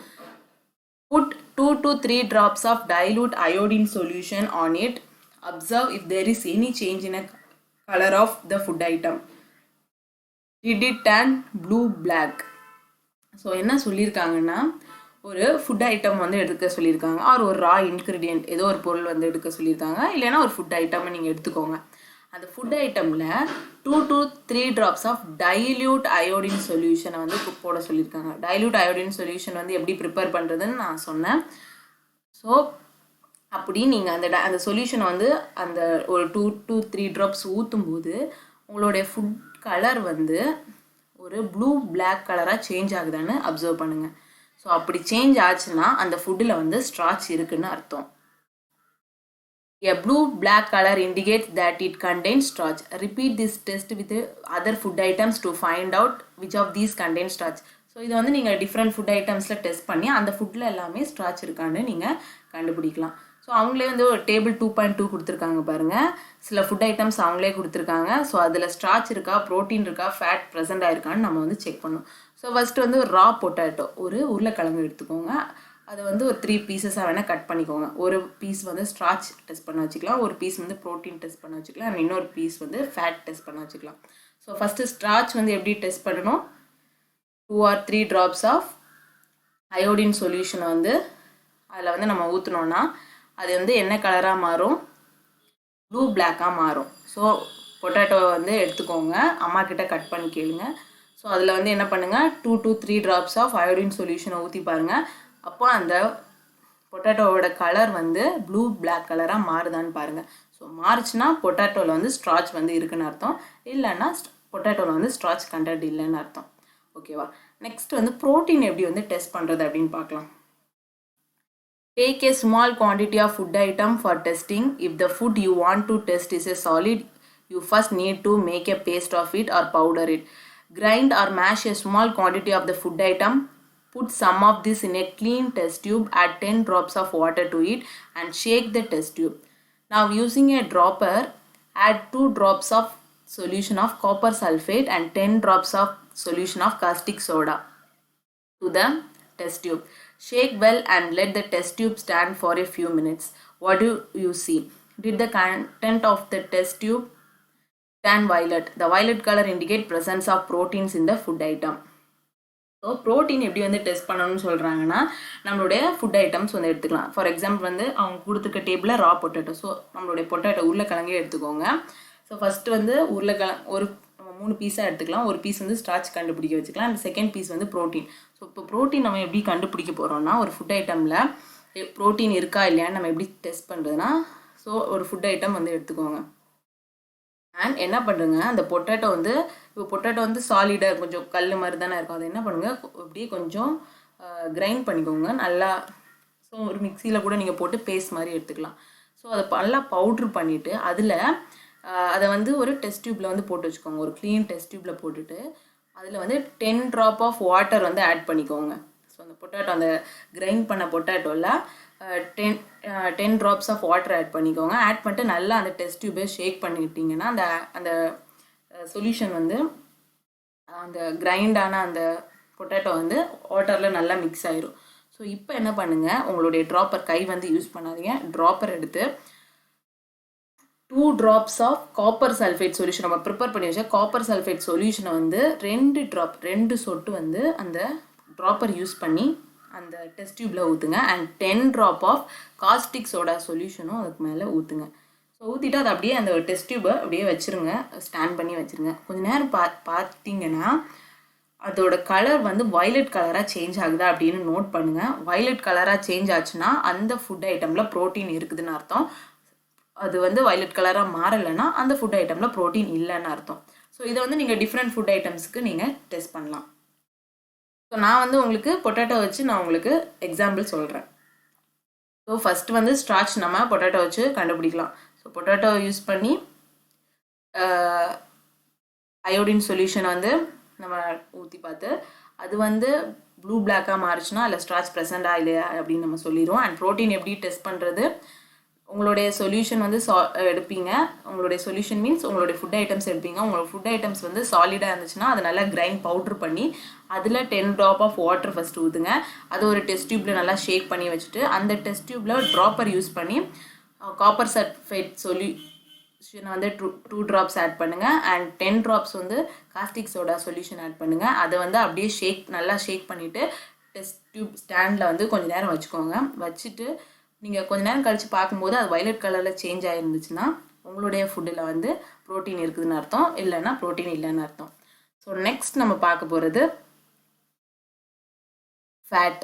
Put 2 to 3 drops of dilute iodine solution on it. Observe if there is any change in a color of the food item. Did it turn blue, black? So என்ன சொல்லியிருக்காங்கன்னா ஒரு ஃபுட் ஐட்டம் வந்து எடுக்க சொல்லியிருக்காங்க, R ஒரு ரா ingredient ஏதோ ஒரு பொருள் வந்து எடுக்க சொல்லியிருக்காங்க, இல்லைன்னா ஒரு ஃபுட் ஐட்டம் நீங்கள் எடுத்துக்கோங்க. அந்த ஃபுட் ஐட்டமில் 2 to 3 drops of dilute iodine சொல்யூஷனை வந்து போட சொல்லியிருக்காங்க. டைல்யூட் அயோடின் சொல்யூஷன் வந்து எப்படி ப்ரிப்பேர் பண்ணுறதுன்னு நான் சொன்னேன். ஸோ அப்படி நீங்கள் அந்த சொல்யூஷனை வந்து அந்த ஒரு 2 to 3 drops ஊற்றும் போது உங்களுடைய ஃபுட் கலர் வந்து ஒரு ப்ளூ பிளாக் கலராக சேஞ்ச் ஆகுதான்னு அப்சர்வ் பண்ணுங்கள். ஸோ அப்படி சேஞ்ச் ஆச்சுன்னா அந்த ஃபுட்டில் வந்து ஸ்டார்ச் இருக்குன்னு அர்த்தம். A blue black color indicates that it contains starch. Repeat this test with other food items to find out which of these contains starch. So இதை வந்து நீங்கள் டிஃப்ரெண்ட் ஃபுட் ஐட்டம்ஸில் டெஸ்ட் பண்ணி அந்த ஃபுட்டில் எல்லாமே ஸ்டார்ச் இருக்கான்னு நீங்கள் கண்டுபிடிக்கலாம். ஸோ அவங்களே வந்து ஒரு டேபிள் 2.2 கொடுத்துருக்காங்க பாருங்கள். சில ஃபுட் ஐட்டம்ஸ் அவங்களே கொடுத்துருக்காங்க. ஸோ அதில் ஸ்டார்ச் இருக்கா, ப்ரோட்டீன் இருக்கா, ஃபேட் ப்ரெசென்ட் ஆயிருக்கான்னு நம்ம வந்து செக் பண்ணணும். ஸோ ஃபஸ்ட்டு வந்து ஒரு ரா பொட்டேட்டோ, ஒரு உருளைக்கிழங்கு எடுத்துக்கோங்க. அதை வந்து ஒரு 3 பீசஸாக வேணால் கட் பண்ணிக்கோங்க. ஒரு பீஸ் வந்து ஸ்டார்ச் டெஸ்ட் பண்ண வச்சுக்கலாம், ஒரு பீஸ் வந்து ப்ரோட்டீன் டெஸ்ட் பண்ண வச்சுக்கலாம், அண்ட் இன்னொரு பீஸ் வந்து ஃபேட் டெஸ்ட் பண்ண வச்சுக்கலாம். ஸோ ஃபஸ்ட்டு ஸ்டார்ச் வந்து எப்படி டெஸ்ட் பண்ணணும், 2 or 3 drops ஆஃப் அயோடின் சொல்யூஷனை வந்து அதில் வந்து நம்ம ஊற்றினோன்னா அது வந்து என்ன கலராக மாறும், ப்ளூ பிளாக்காக மாறும். ஸோ பொட்டேட்டோவை வந்து எடுத்துக்கோங்க, அம்மா கிட்ட கட் பண்ணி கேளுங்க. ஸோ அதில் வந்து என்ன பண்ணுங்கள், 2 to 3 drops ஆஃப் அயோடின் சொல்யூஷனை ஊற்றி பாருங்கள். அப்போ அந்த பொட்டேட்டோவோட கலர் வந்து ப்ளூ பிளாக் கலராக மாறுதான்னு பாருங்கள். ஸோ மாறுச்சுன்னா பொட்டேட்டோவில் வந்து ஸ்டார்ச் வந்து இருக்குன்னு அர்த்தம், இல்லைன்னா பொட்டேட்டோவில் வந்து ஸ்டார்ச் கண்டென்ட் இல்லைன்னு அர்த்தம். ஓகேவா? நெக்ஸ்ட் வந்து ப்ரோட்டீன் எப்படி வந்து டெஸ்ட் பண்ணுறது அப்படின்னு பார்க்கலாம். Take a small quantity of food item for testing. If the food you want to test is a solid, you first need to make a paste of it or powder it. Grind or mash a small quantity of the food item. Put some of this in a clean test tube. Add 10 drops of water to it and shake the test tube. Now using a dropper, add 2 drops of solution of copper sulfate and 10 drops of solution of caustic soda to the test tube. Shake well and let the test tube stand for a few minutes. What do you see? Did the content of the test tube turn violet? The violet color indicates presence of proteins in the food item. So protein எப்படி வந்து test பண்ணணும்னு சொல்கிறாங்கன்னா நம்மளுடைய food items வந்து எடுத்துக்கலாம். For example வந்து அவங்க கொடுத்துருக்க டேபிளில் ரா பொட்டேட்டோ. ஸோ நம்மளுடைய பொட்டேட்டோ உருளைக்கிழங்கே எடுத்துக்கோங்க. ஸோ ஃபஸ்ட்டு வந்து ஒரு 3 பீஸாக எடுத்துக்கலாம். ஒரு பீஸ் வந்து ஸ்டார்ச் கண்டுபிடிக்க வச்சுக்கலாம், அண்ட் செகண்ட் பீஸ் வந்து ப்ரோட்டீன். ஸோ இப்போ ப்ரோட்டீன் நம்ம எப்படி கண்டுபிடிக்க போகிறோம்னா, ஒரு ஃபுட் ஐட்டமில் ப்ரோட்டீன் இருக்கா இல்லையான்னு நம்ம எப்படி டெஸ்ட் பண்ணுறதுனா, ஸோ ஒரு ஃபுட் ஐட்டம் வந்து எடுத்துக்கோங்க. அண்ட் என்ன பண்ணுங்க, அந்த பொட்டேட்டோ வந்து இப்போ பொட்டேட்டோ வந்து சாலிடாக கொஞ்சம் கல் மாதிரி தானே இருக்கும். அதை என்ன பண்ணுங்கள், அப்படியே கொஞ்சம் கிரைண்ட் பண்ணிக்கோங்க நல்லா. ஸோ ஒரு மிக்சியில் கூட நீங்கள் போட்டு பேஸ்ட் மாதிரி எடுத்துக்கலாம். ஸோ அதை நல்லா பவுட்ரு பண்ணிவிட்டு அதில் அதை வந்து ஒரு டெஸ்ட் டியூப்பில் வந்து போட்டு வச்சுக்கோங்க. ஒரு க்ளீன் டெஸ்ட் டியூப்பில் போட்டுட்டு அதில் வந்து 10 drop ஆஃப் வாட்டர் வந்து ஆட் பண்ணிக்கோங்க. ஸோ அந்த பொட்டேட்டோ, அந்த கிரைண்ட் பண்ண பொட்டேட்டோவில் 10 drops ஆஃப் வாட்டர் ஆட் பண்ணிக்கோங்க. ஆட் பண்ணிட்டு நல்லா அந்த டெஸ்ட் டியூபை ஷேக் பண்ணிக்கிட்டிங்கன்னா அந்த சொல்யூஷன் வந்து அந்த கிரைண்டான அந்த பொட்டேட்டோ வந்து வாட்டரில் நல்லா மிக்ஸ் ஆயிரும். ஸோ இப்போ என்ன பண்ணுங்கள், உங்களுடைய ட்ராப்பர், கை வந்து யூஸ் பண்ணாதீங்க, ட்ராப்பர் எடுத்து 2 drops of copper sulphate solution, நம்ம ப்ரிப்பேர் பண்ணி வச்சா காப்பர் சல்ஃபேட் சொல்யூஷனை வந்து 2 சொட்டு வந்து அந்த ட்ராப்பர் யூஸ் பண்ணி அந்த டெஸ்ட் டியூப்பில் ஊற்றுங்க. And 10 drop of caustic soda சொல்யூஷனும் அதுக்கு மேலே ஊற்றுங்க. ஸோ ஊற்றிட்டு அதை அப்படியே அந்த டெஸ்ட் டியூப்பை அப்படியே வச்சுருங்க, ஸ்டாண்ட் பண்ணி வச்சுருங்க. கொஞ்சம் நேரம் பார்த்தீங்கன்னா அதோட கலர் வந்து வயலட் கலராக சேஞ்ச் ஆகுதா அப்படின்னு நோட் பண்ணுங்கள். வயலட் கலராக சேஞ்ச் ஆச்சுன்னா அந்த ஃபுட் ஐட்டமில் ப்ரோட்டீன் இருக்குதுன்னு அர்த்தம். அது வந்து வயலட் கலராக மாறலைன்னா அந்த ஃபுட் ஐட்டமில் ப்ரோட்டீன் இல்லைன்னு அர்த்தம். ஸோ இதை வந்து நீங்கள் டிஃப்ரெண்ட் ஃபுட் ஐட்டம்ஸுக்கு நீங்கள் டெஸ்ட் பண்ணலாம். ஸோ நான் வந்து உங்களுக்கு பொட்டேட்டோ வச்சு நான் உங்களுக்கு எக்ஸாம்பிள் சொல்கிறேன். ஸோ ஃபஸ்ட்டு வந்து ஸ்டார்ச் நம்ம பொட்டேட்டோ வச்சு கண்டுபிடிக்கலாம். ஸோ பொட்டேட்டோ யூஸ் பண்ணி அயோடின் சொல்யூஷன் வந்து நம்ம ஊற்றி பார்த்து அது வந்து ப்ளூ பிளாக்காக மாறிச்சுன்னா அதில் ஸ்டார்ச் ப்ரெசென்டா இல்லையா அப்படின்னு நம்ம சொல்லிடுவோம். அண்ட் ப்ரோட்டீன் எப்படி டெஸ்ட் பண்ணுறது, உங்களுடைய சொல்யூஷன் வந்து எடுப்பீங்க. உங்களுடைய சொல்யூஷன் மீன்ஸ் உங்களுடைய ஃபுட் ஐட்டம்ஸ் எடுப்பீங்க. உங்களோட ஃபுட் ஐட்டம்ஸ் வந்து சாலிடாக இருந்துச்சுன்னா அதை நல்லா கிரைண்ட் பவுட்ரு பண்ணி அதில் 10 ட்ராப் ஆஃப் வாட்டர் ஃபஸ்ட்டு ஊற்றுங்க. அது ஒரு டெஸ்ட் டியூப்பில் நல்லா ஷேக் பண்ணி வச்சுட்டு அந்த டெஸ்ட் டியூப்பில் ட்ராப்பர் யூஸ் பண்ணி காப்பர் சல்ஃபேட் சொல்யூஷன் வந்து 2 ட்ராப்ஸ் ஆட் பண்ணுங்கள். அண்ட் 10 ட்ராப்ஸ் வந்து காஸ்டிக் சோடா சொல்யூஷன் ஆட் பண்ணுங்கள். அதை வந்து அப்படியே நல்லா ஷேக் பண்ணிவிட்டு டெஸ்ட் டியூப் ஸ்டாண்டில் வந்து கொஞ்சம் நேரம் வச்சுக்கோங்க. வச்சுட்டு நீங்கள் கொஞ்ச நேரம் கழித்து பார்க்கும்போது அது வயலட் கலரில் சேஞ்ச் ஆகிருந்துச்சுன்னா உங்களுடைய ஃபுட்டில் வந்து ப்ரோட்டீன் இருக்குதுன்னு அர்த்தம், இல்லைன்னா ப்ரோட்டீன் இல்லைன்னு அர்த்தம். ஸோ நெக்ஸ்ட் நம்ம பார்க்க போகிறது ஃபேட்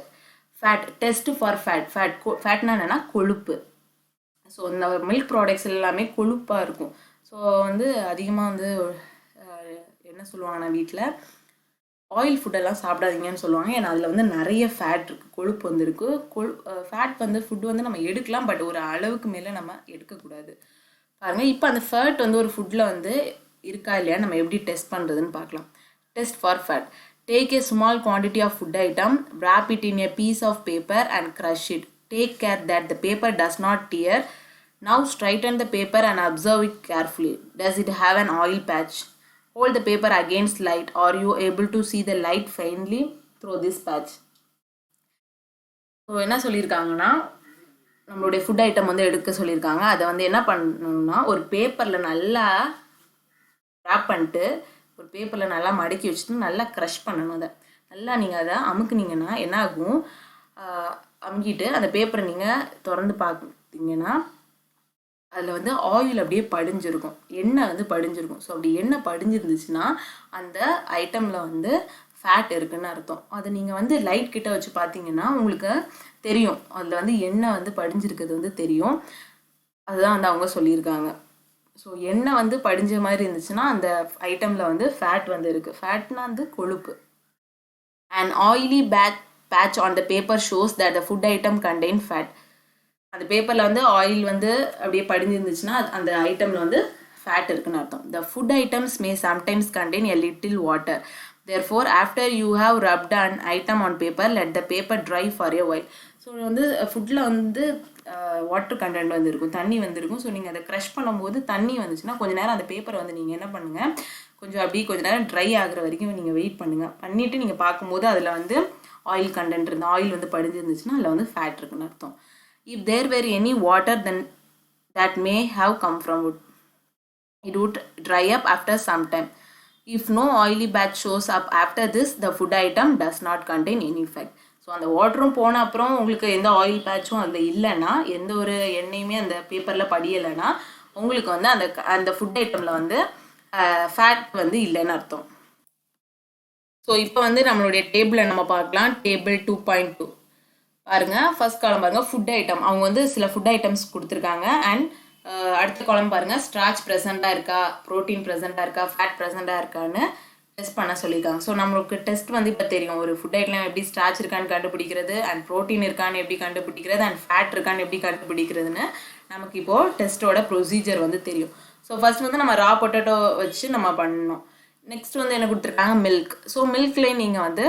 டெஸ்ட் ஃபார் ஃபேட்னா என்னென்னா கொழுப்பு. ஸோ இந்த மில்க் ப்ராடக்ட்ஸ் எல்லாமே கொழுப்பாக இருக்கும். ஸோ வந்து அதிகமாக வந்து என்ன சொல்லுவாங்கன்னா வீட்டில் ஆயில் ஃபுட்டெல்லாம் சாப்பிடாதீங்கன்னு சொல்லுவாங்க. ஏன்னா அதில் வந்து நிறைய ஃபேட் இருக்குது, கொழுப்பு வந்து இருக்குது. ஃபேட் வந்து ஃபுட்டு வந்து நம்ம எடுக்கலாம், பட் ஒரு அளவுக்கு மேலே நம்ம எடுக்கக்கூடாது. பாருங்கள், இப்போ அந்த ஃபேட் வந்து ஒரு ஃபுட்டில் வந்து இருக்கா இல்லையா நம்ம எப்படி டெஸ்ட் பண்ணுறதுன்னு பார்க்கலாம். Test for fat. Take a small quantity of food item, wrap it in a piece of paper and crush it. Take care that the paper does not tear. Now straighten the paper and observe it carefully. Does it have an oil patch? Hold the paper against light. Are you able to see the light faintly through this patch? So என்ன சொல்லியிருக்காங்கன்னா, நம்மளுடைய food item வந்து எடுக்க சொல்லியிருக்காங்க. அதை வந்து என்ன பண்ணணும்னா ஒரு பேப்பரில் நல்லா ரேப் பண்ணிட்டு ஒரு பேப்பரில் நல்லா மடக்கி வச்சுட்டு நல்லா க்ரஷ் பண்ணணும். அதை நல்லா நீங்கள் அதை அமுக்குனீங்கன்னா என்ன ஆகும், அமுக்கிட்டு அந்த பேப்பரை நீங்கள் திறந்து பார்த்தீங்கன்னா அதில் வந்து ஆயில் அப்படியே படிஞ்சிருக்கும், எண்ணெய் வந்து படிஞ்சிருக்கும். ஸோ அப்படி எண்ணெய் படிஞ்சிருந்துச்சுன்னா அந்த ஐட்டமில் வந்து ஃபேட் இருக்குன்னு அர்த்தம். அதை நீங்கள் வந்து லைட் கிட்ட வச்சு பார்த்தீங்கன்னா உங்களுக்கு தெரியும், அதில் வந்து எண்ணெய் வந்து படிஞ்சிருக்கிறது வந்து தெரியும். அதுதான் வந்து அவங்க சொல்லியிருக்காங்க. ஸோ எண்ணெய் வந்து படிஞ்ச மாதிரி இருந்துச்சுன்னா அந்த ஐட்டமில் வந்து ஃபேட் வந்து இருக்குது. ஃபேட்னா வந்து கொழுப்பு. An oily patch on the paper shows that the food item contain fat. அந்த பேப்பரில் வந்து ஆயில் வந்து அப்படியே படிஞ்சிருந்துச்சுன்னா அந்த ஐட்டமில் வந்து ஃபேட் இருக்குன்னு அர்த்தம். The food items may sometimes contain a little water. Therefore, after you have rubbed an item on paper, let the paper dry for a while. So வந்து ஃபுட்டில் வந்து வாட்டர் கண்டென்ட் வந்து இருக்கும், தண்ணி வந்துருக்கும். ஸோ நீங்கள் அதை க்ரஷ் பண்ணும்போது தண்ணி வந்துச்சுன்னா கொஞ்சம் நேரம் அந்த பேப்பரை வந்து நீங்கள் என்ன பண்ணுங்கள், கொஞ்சம் நேரம் ட்ரை ஆகிற வரைக்கும் நீங்கள் வெயிட் பண்ணுங்கள். பண்ணிவிட்டு நீங்கள் பார்க்கும்போது அதில் வந்து ஆயில் கண்டென்ட் இருந்து ஆயில் வந்து படிஞ்சிருந்துச்சுன்னா அதில் வந்து ஃபேட் இருக்குன்னு அர்த்தம். If there were any water then that may have come from wood, it would dry up after some time. If no oily patch shows up after this, the food item does not contain any fat. So அந்த வாட்டரும் போன அப்புறம் உங்களுக்கு எந்த oil பேட்சும் அதில் இல்லைன்னா, எந்த ஒரு எண்ணெயுமே அந்த பேப்பரில் படியலைன்னா உங்களுக்கு வந்து அந்த ஃபுட் ஐட்டமில் வந்து ஃபேட் வந்து இல்லைன்னு அர்த்தம். ஸோ இப்போ வந்து நம்மளுடைய டேபிளை நம்ம பார்க்கலாம். டேபிள் 2.2 பாருங்க. ஃபர்ஸ்ட் காலம் பாருங்க, ஃபுட் ஐட்டம். அவங்க வந்து சில ஃபுட் ஐட்டம்ஸ் கொடுத்துருக்காங்க. அண்ட் அடுத்த காலம் பாருங்க, ஸ்டார்ச் ப்ரெசென்ட்டாக இருக்கா, ப்ரோட்டீன் ப்ரெசென்ட்டாக இருக்கா, ஃபேட் ப்ரெசென்ட்டாக இருக்கான்னு டெஸ்ட் பண்ண சொல்லியிருக்காங்க. ஸோ நம்மளுக்கு டெஸ்ட் வந்து இப்போ தெரியும், ஒரு ஃபுட் ஐட்டம் எப்படி ஸ்டார்ச் இருக்கான்னு கண்டுபிடிக்கிறது, அண்ட் ப்ரோட்டீன் இருக்கான்னு எப்படி கண்டுபிடிக்கிறது, அண்ட் ஃபேட் இருக்கான்னு எப்படி கண்டுபிடிக்கிறதுன்னு நமக்கு இப்போது டெஸ்ட்டோட ப்ரொசீஜர் வந்து தெரியும். ஸோ ஃபர்ஸ்ட் வந்து நம்ம ரா பொட்டேட்டோ வச்சு நம்ம பண்ணணும். நெக்ஸ்ட் வந்து என்ன கொடுத்துருக்காங்க, மில்க். ஸோ மில்க்லேயே நீங்கள் வந்து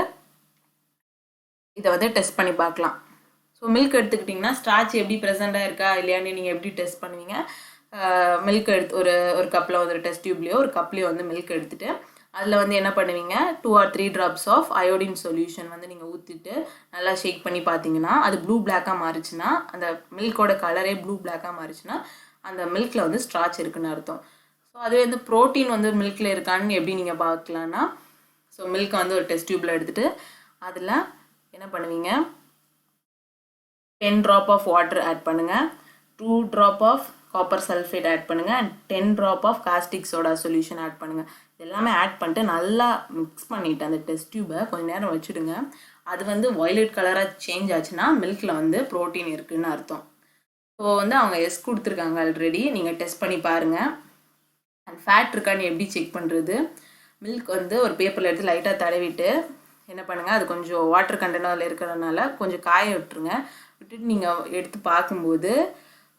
இதை வந்து டெஸ்ட் பண்ணி பார்க்கலாம். ஸோ மில்க் எடுத்துக்கிட்டிங்கன்னா ஸ்டார்ச் எப்படி ப்ரெசென்ட்டாக இருக்கா இல்லையான்னு நீங்கள் எப்படி டெஸ்ட் பண்ணுவீங்க. மில்க் எடுத்து ஒரு கப்பில் ஒரு டெஸ்ட் டியூப்லேயோ ஒரு கப்லேயோ வந்து மில்க் எடுத்துகிட்டு அதில் வந்து என்ன பண்ணுவீங்க, 2 or 3 drops of iodine solution வந்து நீங்கள் ஊற்றிட்டு நல்லா ஷேக் பண்ணி பார்த்தீங்கன்னா அது ப்ளூ பிளாக்காக மாறிச்சுன்னா, அந்த மில்கோட கலரே ப்ளூ பிளாக்காக மாறிச்சுன்னா அந்த மில்கில் வந்து ஸ்டார்ச் இருக்குன்னு அர்த்தம். ஸோ அதுவே வந்து ப்ரோட்டீன் வந்து மில்கில் இருக்கான்னு எப்படி நீங்கள் பார்க்கலான்னா, ஸோ மில்கை வந்து ஒரு டெஸ்ட் டியூப்பில் எடுத்துகிட்டு அதில் என்ன பண்ணுவீங்க, 10 ட்ராப் ஆஃப் வாட்டர் ஆட் பண்ணுங்கள், 2 drop of copper sulphate add பண்ணுங்கள், and 10 drop of caustic soda solution add பண்ணுங்கள். இதெல்லாமே ஆட் பண்ணிட்டு நல்லா மிக்ஸ் பண்ணிவிட்டு அந்த டெஸ்ட் டியூபை கொஞ்சம் நேரம் வச்சுடுங்க. அது வந்து வயலட் கலராக சேஞ்ச் ஆச்சுன்னா மில்கில் வந்து ப்ரோட்டீன் இருக்குதுன்னு அர்த்தம். ஸோ வந்து அவங்க எஸ் கொடுத்துருக்காங்க ஆல்ரெடி, நீங்கள் டெஸ்ட் பண்ணி பாருங்கள். அண்ட் ஃபேட் இருக்கான்னு எப்படி செக் பண்ணுறது, மில்க் வந்து ஒரு பேப்பரில் எடுத்து லைட்டாக தடவிட்டு என்ன பண்ணுங்கள், அது கொஞ்சம் வாட்டர் கண்டென்ட் அதில் இருக்கிறதுனால கொஞ்சம் காய விட்டுருங்க. விட்டுட்டு நீங்கள் எடுத்து பார்க்கும்போது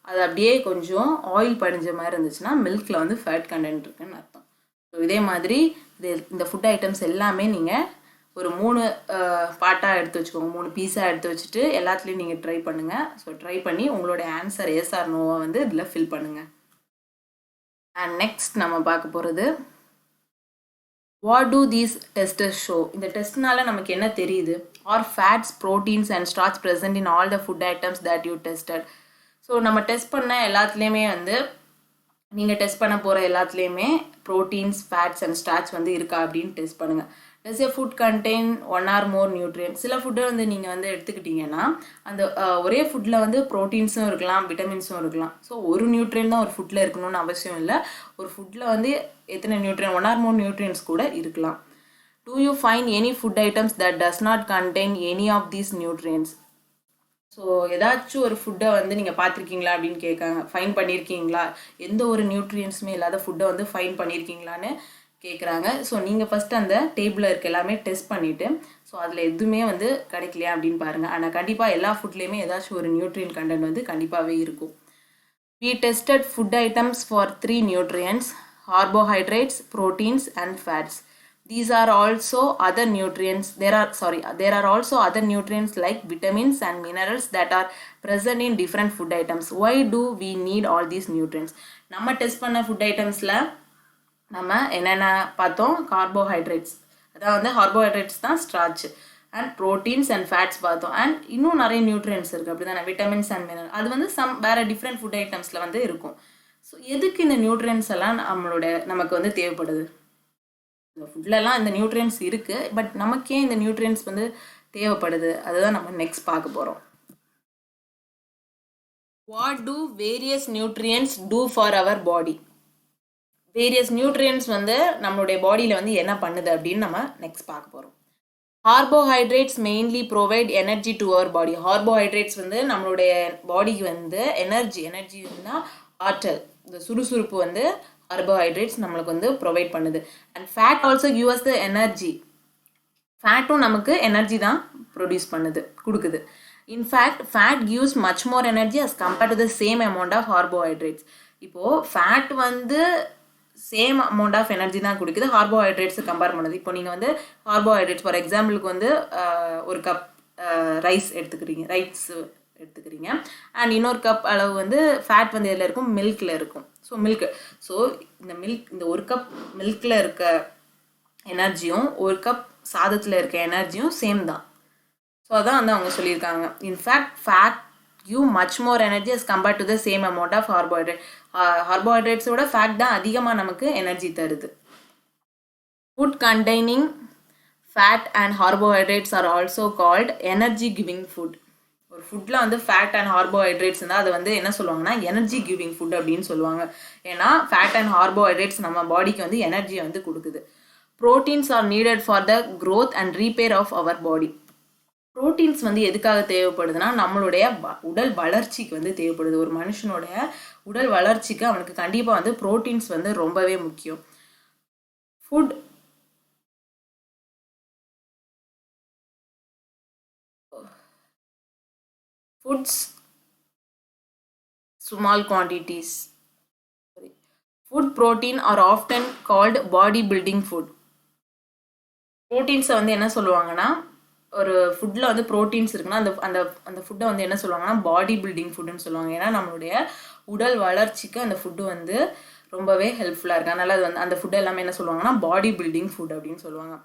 அது அப்படியே கொஞ்சம் ஆயில் படிஞ்ச மாதிரி இருந்துச்சுன்னா மில்கில் வந்து ஃபேட் கண்டென்ட் இருக்குன்னு அர்த்தம். ஸோ இதே மாதிரி இந்த ஃபுட் ஐட்டம்ஸ் எல்லாமே நீங்கள் ஒரு 3 பார்ட்டாக எடுத்து வச்சுக்கோங்க, 3 பீஸாக எடுத்து வச்சுட்டு எல்லாத்துலேயும் நீங்கள் ட்ரை பண்ணுங்கள். ஸோ ட்ரை பண்ணி உங்களோட ஆன்சர் எஸ் ஆர் நோவை வந்து இதில் ஃபில் பண்ணுங்கள். அண்ட் நெக்ஸ்ட் நம்ம பார்க்க போகிறது what do these tests show. இந்த டெஸ்ட்னால நமக்கு என்ன தெரியுது? Are fats, proteins and starch present in all the food items that you tested. So நம்ம டெஸ்ட் பண்ண எல்லாத்துலேயுமே வந்து நீங்கள் டெஸ்ட் பண்ண போகிற எல்லாத்துலேயுமே ப்ரோட்டீன்ஸ், ஃபேட்ஸ் அண்ட் ஸ்டார்ச் வந்து இருக்கா அப்படின்னு டெஸ்ட் பண்ணுங்கள். Does a food contain 1 or more nutrients. சில ஃபுட்டை வந்து நீங்கள் வந்து எடுத்துக்கிட்டிங்கன்னா அந்த ஒரே ஃபுட்டில் வந்து ப்ரோட்டீன்ஸும் இருக்கலாம், விட்டமின்ஸும் இருக்கலாம். ஸோ ஒரு நியூட்ரியன் தான் ஒரு ஃபுட்டில் இருக்கணும்னு அவசியம் இல்லை. ஒரு ஃபுட்டில் வந்து எத்தனை நியூட்ரியன், 1 or more நியூட்ரியன்ஸ் கூட இருக்கலாம். Do you find any food items that does not contain any of these nutrients? So ஏதாச்சும் ஒரு ஃபுட்டை வந்து நீங்கள் பார்த்துருக்கீங்களா அப்படின்னு கேட்காங்க. ஃபைன் பண்ணியிருக்கீங்களா, எந்த ஒரு நியூட்ரியன்ஸுமே இல்லாத ஃபுட்டை வந்து ஃபைன் பண்ணியிருக்கீங்களான்னு கேட்குறாங்க. ஸோ நீங்கள் ஃபஸ்ட்டு அந்த டேபிளில் இருக்க எல்லாமே டெஸ்ட் பண்ணிவிட்டு ஸோ அதில் எதுவுமே வந்து கிடைக்கலையா அப்படின்னு பாருங்கள். ஆனால் கண்டிப்பாக எல்லா ஃபுட்லேயுமே ஏதாச்சும் ஒரு நியூட்ரியன் கண்டென்ட் வந்து கண்டிப்பாகவே இருக்கும். We tested food items for 3 nutrients: carbohydrates, proteins and fats. These are also other nutrients. There are also other nutrients like vitamins and minerals that are present in different food items. Why do we need all these nutrients? நம்ம test பண்ண food ஐட்டம்ஸில் நம்ம என்னென்ன பார்த்தோம்? Carbohydrates, அதான் வந்து carbohydrates தான் starch, and proteins and fats பார்த்தோம். And இன்னும் நிறைய நியூட்ரியன்ஸ் இருக்குது, அப்படி தானே, விட்டமின்ஸ் அண்ட் மினரல். அது வந்து வேறு டிஃப்ரெண்ட் ஃபுட் ஐட்டம்ஸில் வந்து இருக்கும். ஸோ எதுக்கு இந்த நியூட்ரியன்ஸ் எல்லாம் நமக்கு வந்து தேவைப்படுது? இந்த ஃபுட்லலாம் இந்த நியூட்ரியன்ஸ் இருக்குது, பட் நமக்கே இந்த நியூட்ரியன்ஸ் வந்து தேவைப்படுது, அதுதான் நம்ம நெக்ஸ்ட் பார்க்க போகிறோம். What do various nutrients do for our body? Various nutrients வந்து நம்மளுடைய பாடியில் வந்து என்ன பண்ணுது அப்படின்னு நம்ம நெக்ஸ்ட் பார்க்க போகிறோம். Carbohydrates mainly provide energy to our body. Carbohydrates வந்து நம்மளுடைய பாடிக்கு வந்து எனர்ஜின்னா ஆற்றல், இந்த சுறுசுறுப்பு வந்து கார்போஹைட்ரேட்ஸ் நம்மளுக்கு வந்து ப்ரொவைட் பண்ணுது. And fat also give us the energy. ஃபேட்டும் நமக்கு எனர்ஜி தான் ப்ரொடியூஸ் பண்ணுது, கொடுக்குது. In fact fat gives much more energy as compared to the same amount of carbohydrates. இப்போது ஃபேட் வந்து சேம் அமௌண்ட் ஆஃப் எனர்ஜி தான் கொடுக்குது கார்போஹைட்ரேட்ஸை கம்பேர் பண்ணுது. இப்போ நீங்கள் வந்து கார்போஹைட்ரேட்ஸ் ஃபார் எக்ஸாம்பிளுக்கு வந்து ஒரு கப் ரைஸ் எடுத்துக்கிறீங்க அண்ட் இன்னொரு கப் அளவு வந்து ஃபேட் வந்து எதில் இருக்கும்? மில்கில் இருக்கும். ஸோ இந்த ஒரு கப் மில்கில் இருக்க எனர்ஜியும் ஒரு கப் சாதத்தில் இருக்க எனர்ஜியும் சேம் தான். ஸோ அதான் வந்து அவங்க சொல்லியிருக்காங்க. In fact fat give much more energy as compared to the same amount of carbohydrate. கார்போஹைட்ரேட்ஸோட ஃபேட் தான் அதிகமாக நமக்கு எனர்ஜி தருது. Food containing fat and carbohydrates are also called energy giving food. ஒரு ஃபுட்டில் வந்து ஃபேட் அண்ட் கார்போஹைட்ரேட்ஸ் இருந்தால் அதை வந்து என்ன சொல்லுவாங்கன்னா எனர்ஜி கிவிங் ஃபுட் அப்படின்னு சொல்லுவாங்க. ஏன்னா ஃபேட் அண்ட் கார்போஹைட்ரேட்ஸ் நம்ம பாடிக்கு வந்து எனர்ஜியை வந்து கொடுக்குது. Proteins are needed for the growth and repair of our body. Proteins வந்து எதுக்காக தேவைப்படுதுன்னா நம்மளுடைய உடல் வளர்ச்சிக்கு வந்து தேவைப்படுது. ஒரு மனுஷனுடைய உடல் வளர்ச்சிக்கு அவனுக்கு கண்டிப்பாக வந்து ப்ரோட்டீன்ஸ் வந்து ரொம்பவே முக்கியம். Foods small quantities. Food protein are often called body building food. ப்ரோட்டீன்ஸை வந்து என்ன சொல்லுவாங்கன்னா, ஒரு ஃபுட்டில் வந்து ப்ரோட்டீன்ஸ் இருக்குன்னா அந்த ஃபுட்டை வந்து என்ன சொல்லுவாங்கன்னா பாடி பில்டிங் ஃபுட்டுன்னு சொல்லுவாங்க. ஏன்னா நம்மளுடைய உடல் வளர்ச்சிக்கு அந்த ஃபுட்டு வந்து ரொம்பவே ஹெல்ப்ஃபுல்லாக இருக்குது. அதனால் அது வந்து அந்த ஃபுட்டு எல்லாமே என்ன சொல்லுவாங்கன்னா பாடி பில்டிங் ஃபுட் அப்படின்னு சொல்லுவாங்க.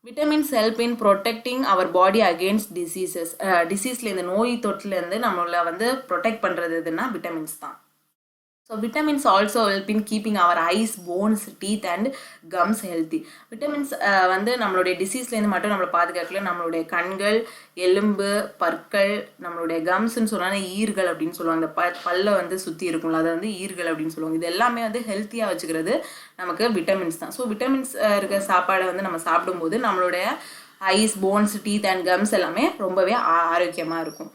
Vitamins help in protecting our body against diseases. டிசீஸில் இந்த நோய் தொற்றுலேருந்து நம்மளை வந்து ப்ரொடெக்ட் பண்ணுறது எதுன்னா விட்டமின்ஸ் தான். So vitamins also help in keeping our eyes, bones, teeth and gums healthy. Vitamins வந்து நம்மளுடைய டிசீஸ்லேருந்து மட்டும் நம்மளை பாதுகாக்கல, நம்மளுடைய கண்கள், எலும்பு, பற்கள், நம்மளுடைய கம்ஸ்ன்னு சொன்னால் ஈர்கள் அப்படின்னு சொல்லுவாங்க. இந்த பல்ல வந்து சுற்றி இருக்கும்ல, அதை வந்து ஈர்கள் அப்படின்னு சொல்லுவாங்க. இது எல்லாமே வந்து ஹெல்த்தியாக வச்சுக்கிறது நமக்கு விட்டமின்ஸ் தான். ஸோ விட்டமின்ஸ் இருக்க சாப்பாடை வந்து நம்ம சாப்பிடும்போது நம்மளுடைய eyes, bones, teeth and gums எல்லாமே ரொம்பவே ஆரோக்கியமாக இருக்கும்.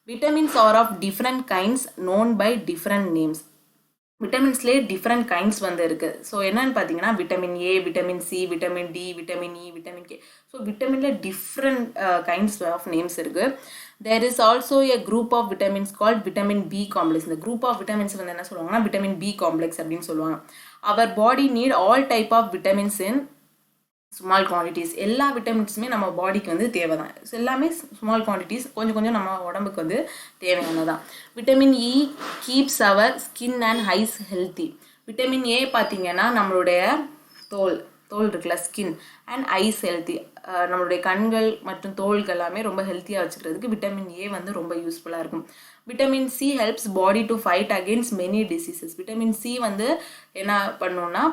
Vitamins are of different kinds known by different names. விட்டமின்ஸ்லேயே டிஃப்ரெண்ட் கைண்ட்ஸ் வந்து இருக்குது. ஸோ என்னன்னு பார்த்தீங்கன்னா vitamin A, vitamin C, vitamin D, vitamin E, vitamin K. So விட்டமினில் டிஃப்ரெண்ட் கைண்ட்ஸ் ஆஃப் நேம்ஸ் இருக்குது. There is also a group of vitamins called vitamin B complex. இந்த group of vitamins வந்து என்ன சொல்லுவாங்கன்னா விட்டமின் பி காம்ப்ளெக்ஸ் அப்படின்னு சொல்லுவாங்க. அவர் body need all type of vitamins in small quantities. எல்லா விட்டமின்ஸுமே நம்ம பாடிக்கு வந்து தேவை தான். எல்லாமே ஸ்மால் குவான்டிட்டிஸ், கொஞ்சம் கொஞ்சம் நம்ம உடம்புக்கு வந்து தேவையானதான். Vitamin E keeps our skin and eyes healthy. Vitamin A பார்த்தீங்கன்னா நம்மளுடைய தோல் இருக்குல்ல, ஸ்கின் அண்ட் ஐஸ் ஹெல்த்தி, நம்மளுடைய கண்கள் மற்றும் தோல்கள் எல்லாமே ரொம்ப ஹெல்த்தியாக வச்சுக்கிறதுக்கு விட்டமின் ஏ வந்து ரொம்ப யூஸ்ஃபுல்லாக இருக்கும். Vitamin C helps body to fight against many diseases. Vitamin C வந்து என்ன பண்ணுன்னா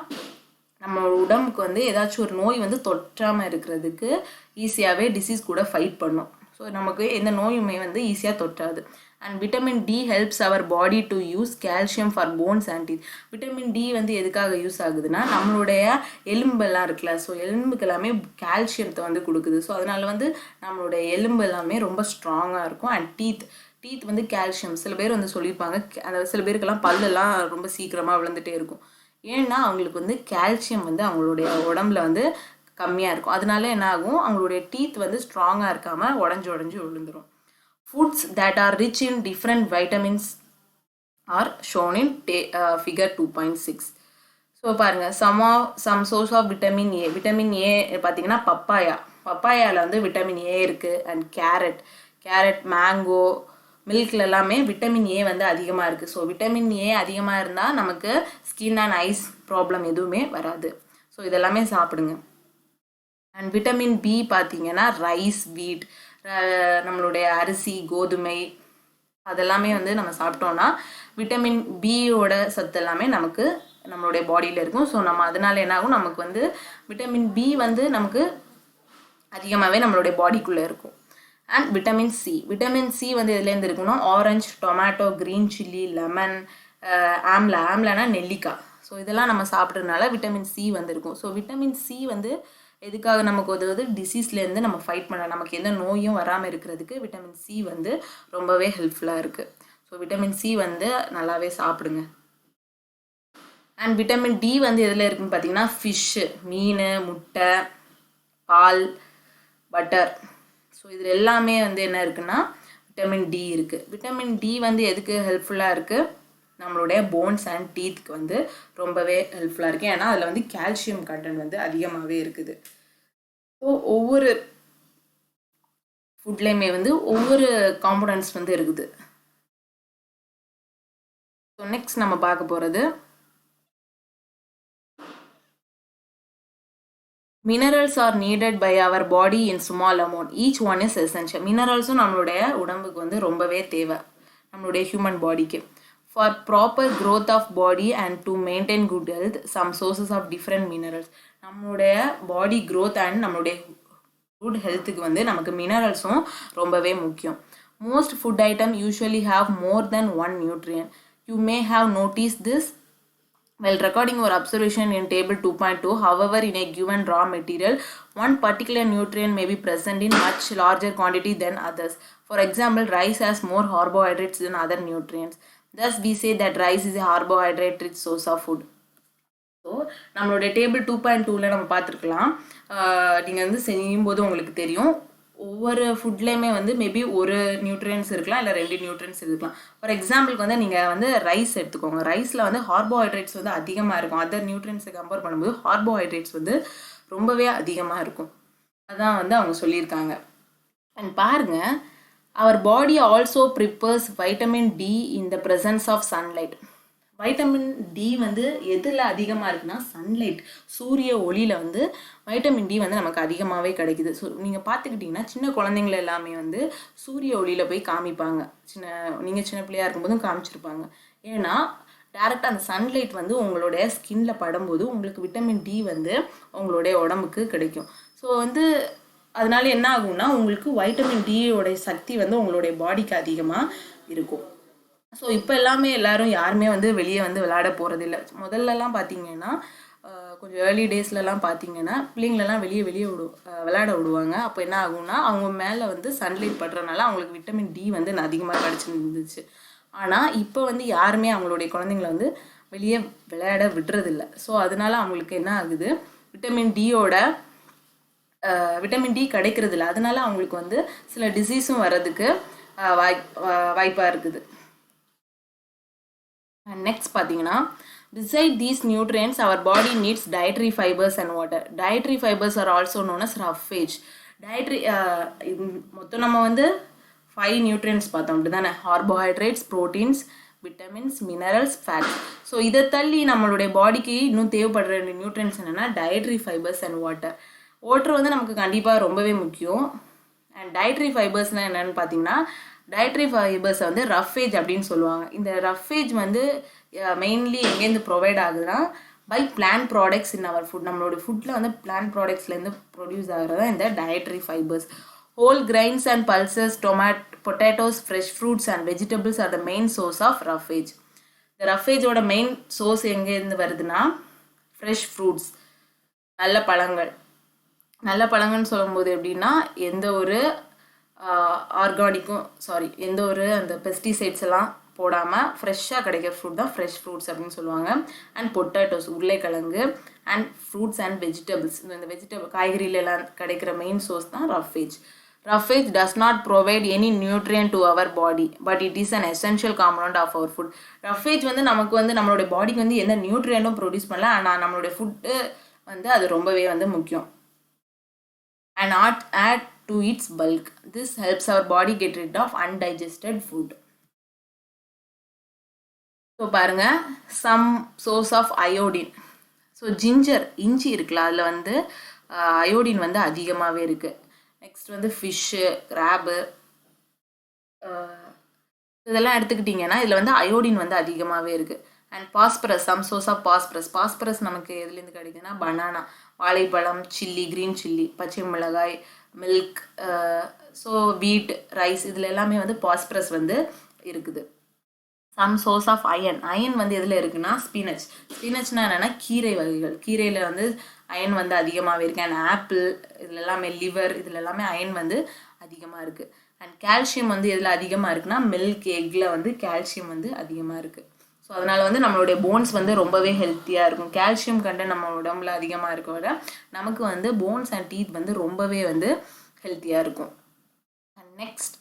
நம்ம உடம்புக்கு வந்து ஏதாச்சும் ஒரு நோய் வந்து தொற்றாமல் இருக்கிறதுக்கு ஈஸியாகவே டிசீஸ் கூட ஃபைட் பண்ணும். ஸோ நமக்கு எந்த நோயுமே வந்து ஈஸியாக தொற்றாது. And vitamin D helps our body to use calcium for bones and teeth. Vitamin D வந்து எதுக்காக யூஸ் ஆகுதுன்னா நம்மளுடைய எலும்பெல்லாம் இருக்குல்ல, ஸோ எலும்புக்கு எல்லாமே கால்சியத்தை வந்து கொடுக்குது. ஸோ அதனால வந்து நம்மளுடைய எலும்பு எல்லாமே ரொம்ப ஸ்ட்ராங்காக இருக்கும். அண்ட் டீத் வந்து கால்சியம். சில பேர் வந்து சொல்லியிருப்பாங்க, அந்த சில பேருக்கெல்லாம் பல்லெல்லாம் ரொம்ப சீக்கிரமாக விழுந்துகிட்டே இருக்கும். ஏன்னா அவங்களுக்கு வந்து கால்சியம் வந்து அவங்களுடைய உடம்புல வந்து கம்மியாக இருக்கும். அதனால என்ன ஆகும், அவங்களுடைய டீத் வந்து ஸ்ட்ராங்காக இருக்காமல் உடஞ்சி விழுந்துடும். Foods that are rich in different vitamins are shown in figure 2.6. So பாருங்கள், some source of vitamin A. Vitamin A பார்த்தீங்கன்னா பப்பாயாவில் வந்து விட்டமின் ஏ இருக்குது. அண்ட் கேரட், மேங்கோ, மில்க்ல எல்லாமே விட்டமின் ஏ வந்து அதிகமாக இருக்குது. ஸோ விட்டமின் ஏ அதிகமாக இருந்தால் நமக்கு ஸ்கின் அண்ட் ஐஸ் ப்ராப்ளம் எதுவுமே வராது. ஸோ இதெல்லாமே சாப்பிடுங்க. அண்ட் விட்டமின் பி பார்த்தீங்கன்னா ரைஸ், வீட், நம்மளுடைய அரிசி, கோதுமை அதெல்லாமே வந்து நம்ம சாப்பிட்டோன்னா விட்டமின் பியோட சத்து எல்லாமே நமக்கு நம்மளுடைய பாடியில் இருக்கும். ஸோ நம்ம அதனால என்ன ஆகும், நமக்கு வந்து விட்டமின் பி வந்து நமக்கு அதிகமாகவே நம்மளுடைய பாடிக்குள்ளே இருக்கும். அண்ட் விட்டமின் சி வந்து எதுலேருந்து இருக்குன்னா orange, tomato, green chilli, lemon, ஆம்லானா நெல்லிக்காய். ஸோ இதெல்லாம் நம்ம சாப்பிட்றதுனால விட்டமின் சி வந்து இருக்கும். ஸோ விட்டமின் சி வந்து எதுக்காக நமக்கு உதவுது, டிசீஸ்லேருந்து நம்ம ஃபைட் பண்ண, நமக்கு எந்த நோயும் வராமல் இருக்கிறதுக்கு விட்டமின் சி வந்து ரொம்பவே ஹெல்ப்ஃபுல்லாக இருக்குது. ஸோ விட்டமின் சி வந்து நல்லாவே சாப்பிடுங்க. அண்ட் விட்டமின் டி வந்து எதில் இருக்குன்னு பார்த்தீங்கன்னா ஃபிஷ்ஷு, மீன், முட்டை, பால், பட்டர். ஸோ இதில் எல்லாமே வந்து என்ன இருக்குன்னா விட்டமின் டி இருக்குது. விட்டமின் டி வந்து எதுக்கு ஹெல்ப்ஃபுல்லாக இருக்குது, நம்மளுடைய போன்ஸ் அண்ட் டீத்துக்கு வந்து ரொம்பவே ஹெல்ப்ஃபுல்லாக இருக்குது. ஏன்னா அதில் வந்து கால்சியம் கண்டென்ட் வந்து அதிகமாகவே இருக்குது. ஸோ ஒவ்வொரு ஃபுட்லேயுமே வந்து ஒவ்வொரு காம்போனன்ட்ஸ் வந்து இருக்குது. ஸோ நெக்ஸ்ட் நம்ம பார்க்க போகிறது minerals are needed by our body in small amount, each one is essential. மினரல்ஸும் நம்மளுடைய உடம்புக்கு வந்து ரொம்பவே தேவை, நம்மளுடைய ஹியூமன் பாடிக்கு. For proper growth of body and to maintain good health, some sources of different minerals. நம்மளுடைய பாடி க்ரோத் அண்ட் நம்மளுடைய குட் ஹெல்த்துக்கு வந்து நமக்கு மினரல்ஸும் ரொம்பவே முக்கியம். Most food item usually have more than one nutrient. You may have notice this while recording your observation in table 2.2. However, in a given raw material, one particular nutrient may be present in much larger quantity than others. For example, rice has more carbohydrates than other nutrients. Thus, we say that rice is a carbohydrate-rich source of food. So நம்மளுடைய table 2.2ல நம்ம பார்த்துருக்கலாம். நீங்கள் வந்து செய்யும்போது உங்களுக்கு தெரியும், ஒவ்வொரு ஃபுட்லேயுமே வந்து மேபி ஒரு நியூட்ரியன்ஸ் இருக்கலாம், இல்லை 2 நியூட்ரியன்ஸ் இருக்கலாம். ஃபார் எக்ஸாம்பிளுக்கு வந்து நீங்கள் வந்து ரைஸ் எடுத்துக்கோங்க. ரைஸில் வந்து கார்போஹைட்ரேட்ஸ் வந்து அதிகமாக இருக்கும். அதர் நியூட்ரியன்ஸை கம்பேர் பண்ணும்போது கார்போஹைட்ரேட்ஸ் வந்து ரொம்பவே அதிகமாக இருக்கும். அதான் வந்து அவங்க சொல்லியிருக்காங்க. அண்ட் பாருங்கள், our body also prepares vitamin D in the presence of sunlight. Vitamin D வந்து எதில் அதிகமாக இருக்குன்னா சன்லைட், சூரிய ஒளியில் வந்து வைட்டமின் டி வந்து நமக்கு அதிகமாகவே கிடைக்குது. ஸோ நீங்கள் பார்த்துக்கிட்டிங்கன்னா சின்ன குழந்தைங்கள எல்லாமே வந்து சூரிய ஒளியில் போய் காமிப்பாங்க. நீங்கள் சின்ன பிள்ளையாக இருக்கும்போதும் காமிச்சிருப்பாங்க. ஏன்னா டேரெக்டாக அந்த சன்லைட் வந்து உங்களுடைய ஸ்கின்ல படும்போது உங்களுக்கு விட்டமின் டி வந்து உங்களுடைய உடம்புக்கு கிடைக்கும். ஸோ வந்து அதனால என்ன ஆகும்னா உங்களுக்கு வைட்டமின் டியோடைய சக்தி வந்து உங்களுடைய பாடிக்கு அதிகமாக இருக்கும். ஸோ இப்போ எல்லாரும் யாருமே வந்து வெளியே வந்து விளையாட போகிறதில்ல. முதல்லலாம் பார்த்தீங்கன்னா கொஞ்சம் ஏர்லி டேஸ்லலாம் பார்த்தீங்கன்னா பிள்ளைங்களெல்லாம் வெளியே விளையாட விடுவாங்க. அப்போ என்ன ஆகும்னா அவங்க மேலே வந்து சன்லைட் படுறதுனால அவங்களுக்கு விட்டமின் டி வந்து அதிகமாக கிடச்சிருந்துச்சு. ஆனால் இப்போ வந்து யாருமே அவங்களுடைய குழந்தைங்கள வந்து வெளியே விளையாட விடுறதில்ல. ஸோ அதனால அவங்களுக்கு என்ன ஆகுது, விட்டமின் டி கிடைக்கிறது இல்லை. அதனால அவங்களுக்கு வந்து சில டிசீஸும் வர்றதுக்கு வாய்ப்பாக இருக்குது. நெக்ஸ்ட் பார்த்தீங்கன்னா Beside these nutrients, our body needs dietary fibers and water. Dietary fibers are also known as roughage. Dietary மொத்தம் நம்ம வந்து 5 நியூட்ரியன்ஸ் பார்த்தோம் அப்படி தானே, carbohydrates, proteins, vitamins, minerals, fats. So இதை தள்ளி நம்மளுடைய பாடிக்கு இன்னும் தேவைப்படுற நியூட்ரியன்ஸ் என்னென்னா dietary fibres and water. Water வந்து நமக்கு கண்டிப்பாக ரொம்பவே முக்கியம். அண்ட் டயட்ரி ஃபைபர்ஸ்னால் என்னென்னு பார்த்தீங்கன்னா, டயட்ரி ஃபைபர்ஸை வந்து ரஃபேஜ் அப்படின்னு சொல்லுவாங்க. இந்த ரஃபேஜ் வந்து மெயின்லி எங்கேருந்து ப்ரொவைட் ஆகுதுன்னா by plant products in our food. நம்மளோட ஃபுட்டில் வந்து பிளான்ட் ப்ராடக்ட்ஸ்லேருந்து ப்ரொடியூஸ் ஆகிறது தான் இந்த dietary fibres. Whole grains and pulses, potatoes, fresh fruits and vegetables are the main source of roughage. இந்த ரஃபேஜோட மெயின் சோர்ஸ் எங்கேருந்து வருதுன்னா ஃப்ரெஷ் ஃப்ரூட்ஸ், நல்ல பழங்கள். நல்ல பழங்கள்னு சொல்லும்போது எப்படின்னா எந்த ஒரு எந்த ஒரு அந்த பெஸ்டிசைட்ஸ் எல்லாம் போடாமல் ஃப்ரெஷ்ஷாக கிடைக்கிற ஃப்ரூட் தான் ஃப்ரெஷ் ஃப்ரூட்ஸ் அப்படின்னு சொல்லுவாங்க. அண்ட் பொட்டேட்டோஸ், உருளைக்கிழங்கு, அண்ட் ஃப்ரூட்ஸ் அண்ட் வெஜிடபிள்ஸ். இந்த காய்கறியிலலாம் கிடைக்கிற மெயின் சோர்ஸ் தான் roughage. Roughage does not provide any nutrient to our body, but it is an essential component of our food. Roughage வந்து நமக்கு வந்து நம்மளுடைய பாடிக்கு வந்து எந்த நியூட்ரியன்ட்டும் ப்ரொடியூஸ் பண்ணல, ஆனால் நம்மளுடைய ஃபுட்டு வந்து அது ரொம்பவே வந்து முக்கியம். And not add to its bulk. This helps our body get rid of undigested food. So பாருங்க, some source of iodine. So ginger, இஞ்சி இருக்குல்ல, அதில் வந்து அயோடின் வந்து அதிகமாகவே இருக்குது. நெக்ஸ்ட் வந்து ஃபிஷ்ஷு, கிராபு, இதெல்லாம் எடுத்துக்கிட்டிங்கன்னா இதில் வந்து அயோடின் வந்து அதிகமாகவே இருக்குது. And phosphorus, some source of phosphorus. Phosphorus நமக்கு எதுலேருந்து கிடைக்குதுன்னா பனானா, வாழைப்பழம், சில்லி, க்ரீன் சில்லி, பச்சை மிளகாய், மில்க், ஸோ வீட், ரைஸ், இதில் எல்லாமே வந்து பாஸ்பரஸ் வந்து இருக்குது. Some source of iron. Iron வந்து எதில் இருக்குன்னா ஸ்பினச். ஸ்பினச்னா என்னென்னா கீரை வகைகள். கீரையில் வந்து அயன் வந்து அதிகமாகவே இருக்குது. அண்ட் ஆப்பிள், இதில் எல்லாமே லிவர், இதில் எல்லாமே அயன் வந்து அதிகமாக இருக்குது. அண்ட் கால்சியம் வந்து எதில் அதிகமாக இருக்குன்னா மில்க், எக்கில் வந்து கால்சியம் வந்து அதிகமாக இருக்குது. ஸோ அதனால் வந்து நம்மளுடைய போன்ஸ் வந்து ரொம்பவே ஹெல்த்தியாக இருக்கும். கால்சியம் கண்டென்ட் நம்ம உடம்புல அதிகமாக இருக்க விட நமக்கு வந்து போன்ஸ் அண்ட் டீத் வந்து ரொம்பவே வந்து ஹெல்த்தியாக இருக்கும். And next,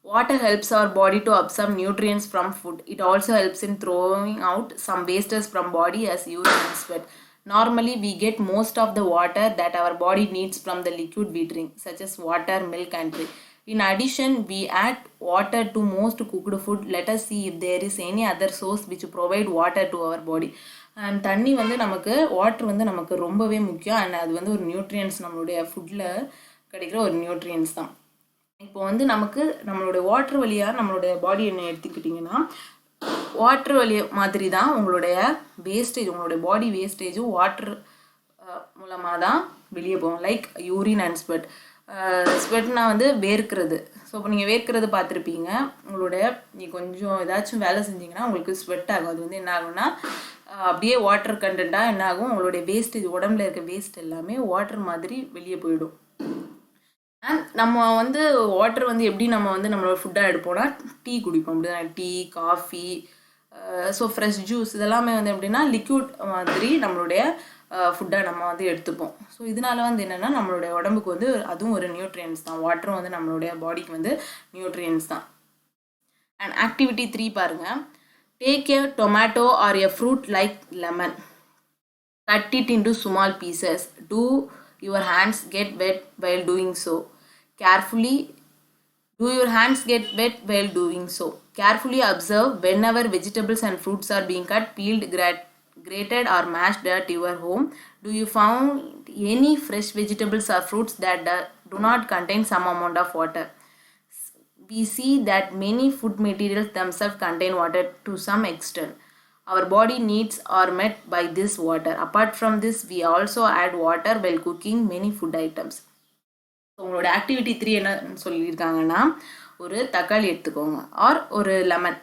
water helps our body to absorb nutrients from food. It also helps in throwing out some wastes from body as urine and sweat. Normally, we get most of the water that our body needs from the liquid we drink, such as water, milk, and tea. In addition, we add water to most cooked food. Let us see if there is any other source which provide water to our body. And தண்ணி வந்து நமக்கு, water வந்து நமக்கு ரொம்பவே முக்கியம். And அது வந்து ஒரு நியூட்ரியன்ஸ், நம்மளுடைய ஃபுட்டில் கிடைக்கிற ஒரு நியூட்ரியன்ஸ் தான். இப்போ வந்து நமக்கு நம்மளுடைய வாட்டர் வழியாக நம்மளுடைய பாடி என்ன எடுத்துக்கிட்டிங்கன்னா, வாட்டர் வழி மாதிரி தான் உங்களுடைய வேஸ்டேஜ், உங்களுடைய பாடி வேஸ்டேஜும் வாட்டர் மூலமாக தான் வெளியே போகும். Like urine and sweat. ஸ்வெட்னா வந்து வேர்க்கிறது. ஸோ இப்போ நீங்கள் வேர்க்கிறது பார்த்துருப்பீங்க. உங்களுடைய நீங்கள் கொஞ்சம் ஏதாச்சும் வேலை செஞ்சிங்கன்னா உங்களுக்கு ஸ்வெட் ஆகும். அது வந்து என்ன ஆகும்னா அப்படியே வாட்டர் கண்டென்ட்டாக என்ன ஆகும், உங்களுடைய வேஸ்டேஜ், உடம்புல இருக்க வேஸ்ட் எல்லாமே வாட்டர் மாதிரி வெளியே போயிடும். அண்ட் நம்ம வந்து வாட்டர் வந்து எப்படி நம்ம வந்து நம்மளோட ஃபுட்டாக எடுப்போம்னா டீ குடிப்போம். அப்படி தான் tea, coffee, so fresh juice, இதெல்லாமே வந்து எப்படின்னா லிக்யூட் மாதிரி நம்மளுடைய ஃபுட்டாக நம்ம வந்து எடுத்துப்போம். ஸோ இதனால வந்து என்னென்னா நம்மளுடைய உடம்புக்கு வந்து அதுவும் ஒரு நியூட்ரியன்ஸ் தான். வாட்டரும் வந்து நம்மளுடைய பாடிக்கு வந்து நியூட்ரியன்ஸ் தான். அண்ட் ஆக்டிவிட்டி 3 பாருங்கள். Take a tomato or a fruit like lemon, cut it into small pieces. Do your hands get wet while doing so. Do your hands get wet while doing so? Carefully observe whenever vegetables and fruits are being cut, peeled, grated or mashed at your home. Do you found any fresh vegetables or fruits that do not contain some amount of water? We see that many food materials themselves contain water to some extent. Our body needs are met by this water. Apart from this, we also add water while cooking many food items. உங்களோட activity 3 என்ன சொல்லியிருக்காங்கன்னா, ஒரு தக்காளி எடுத்துக்கோங்க, R ஒரு lemon,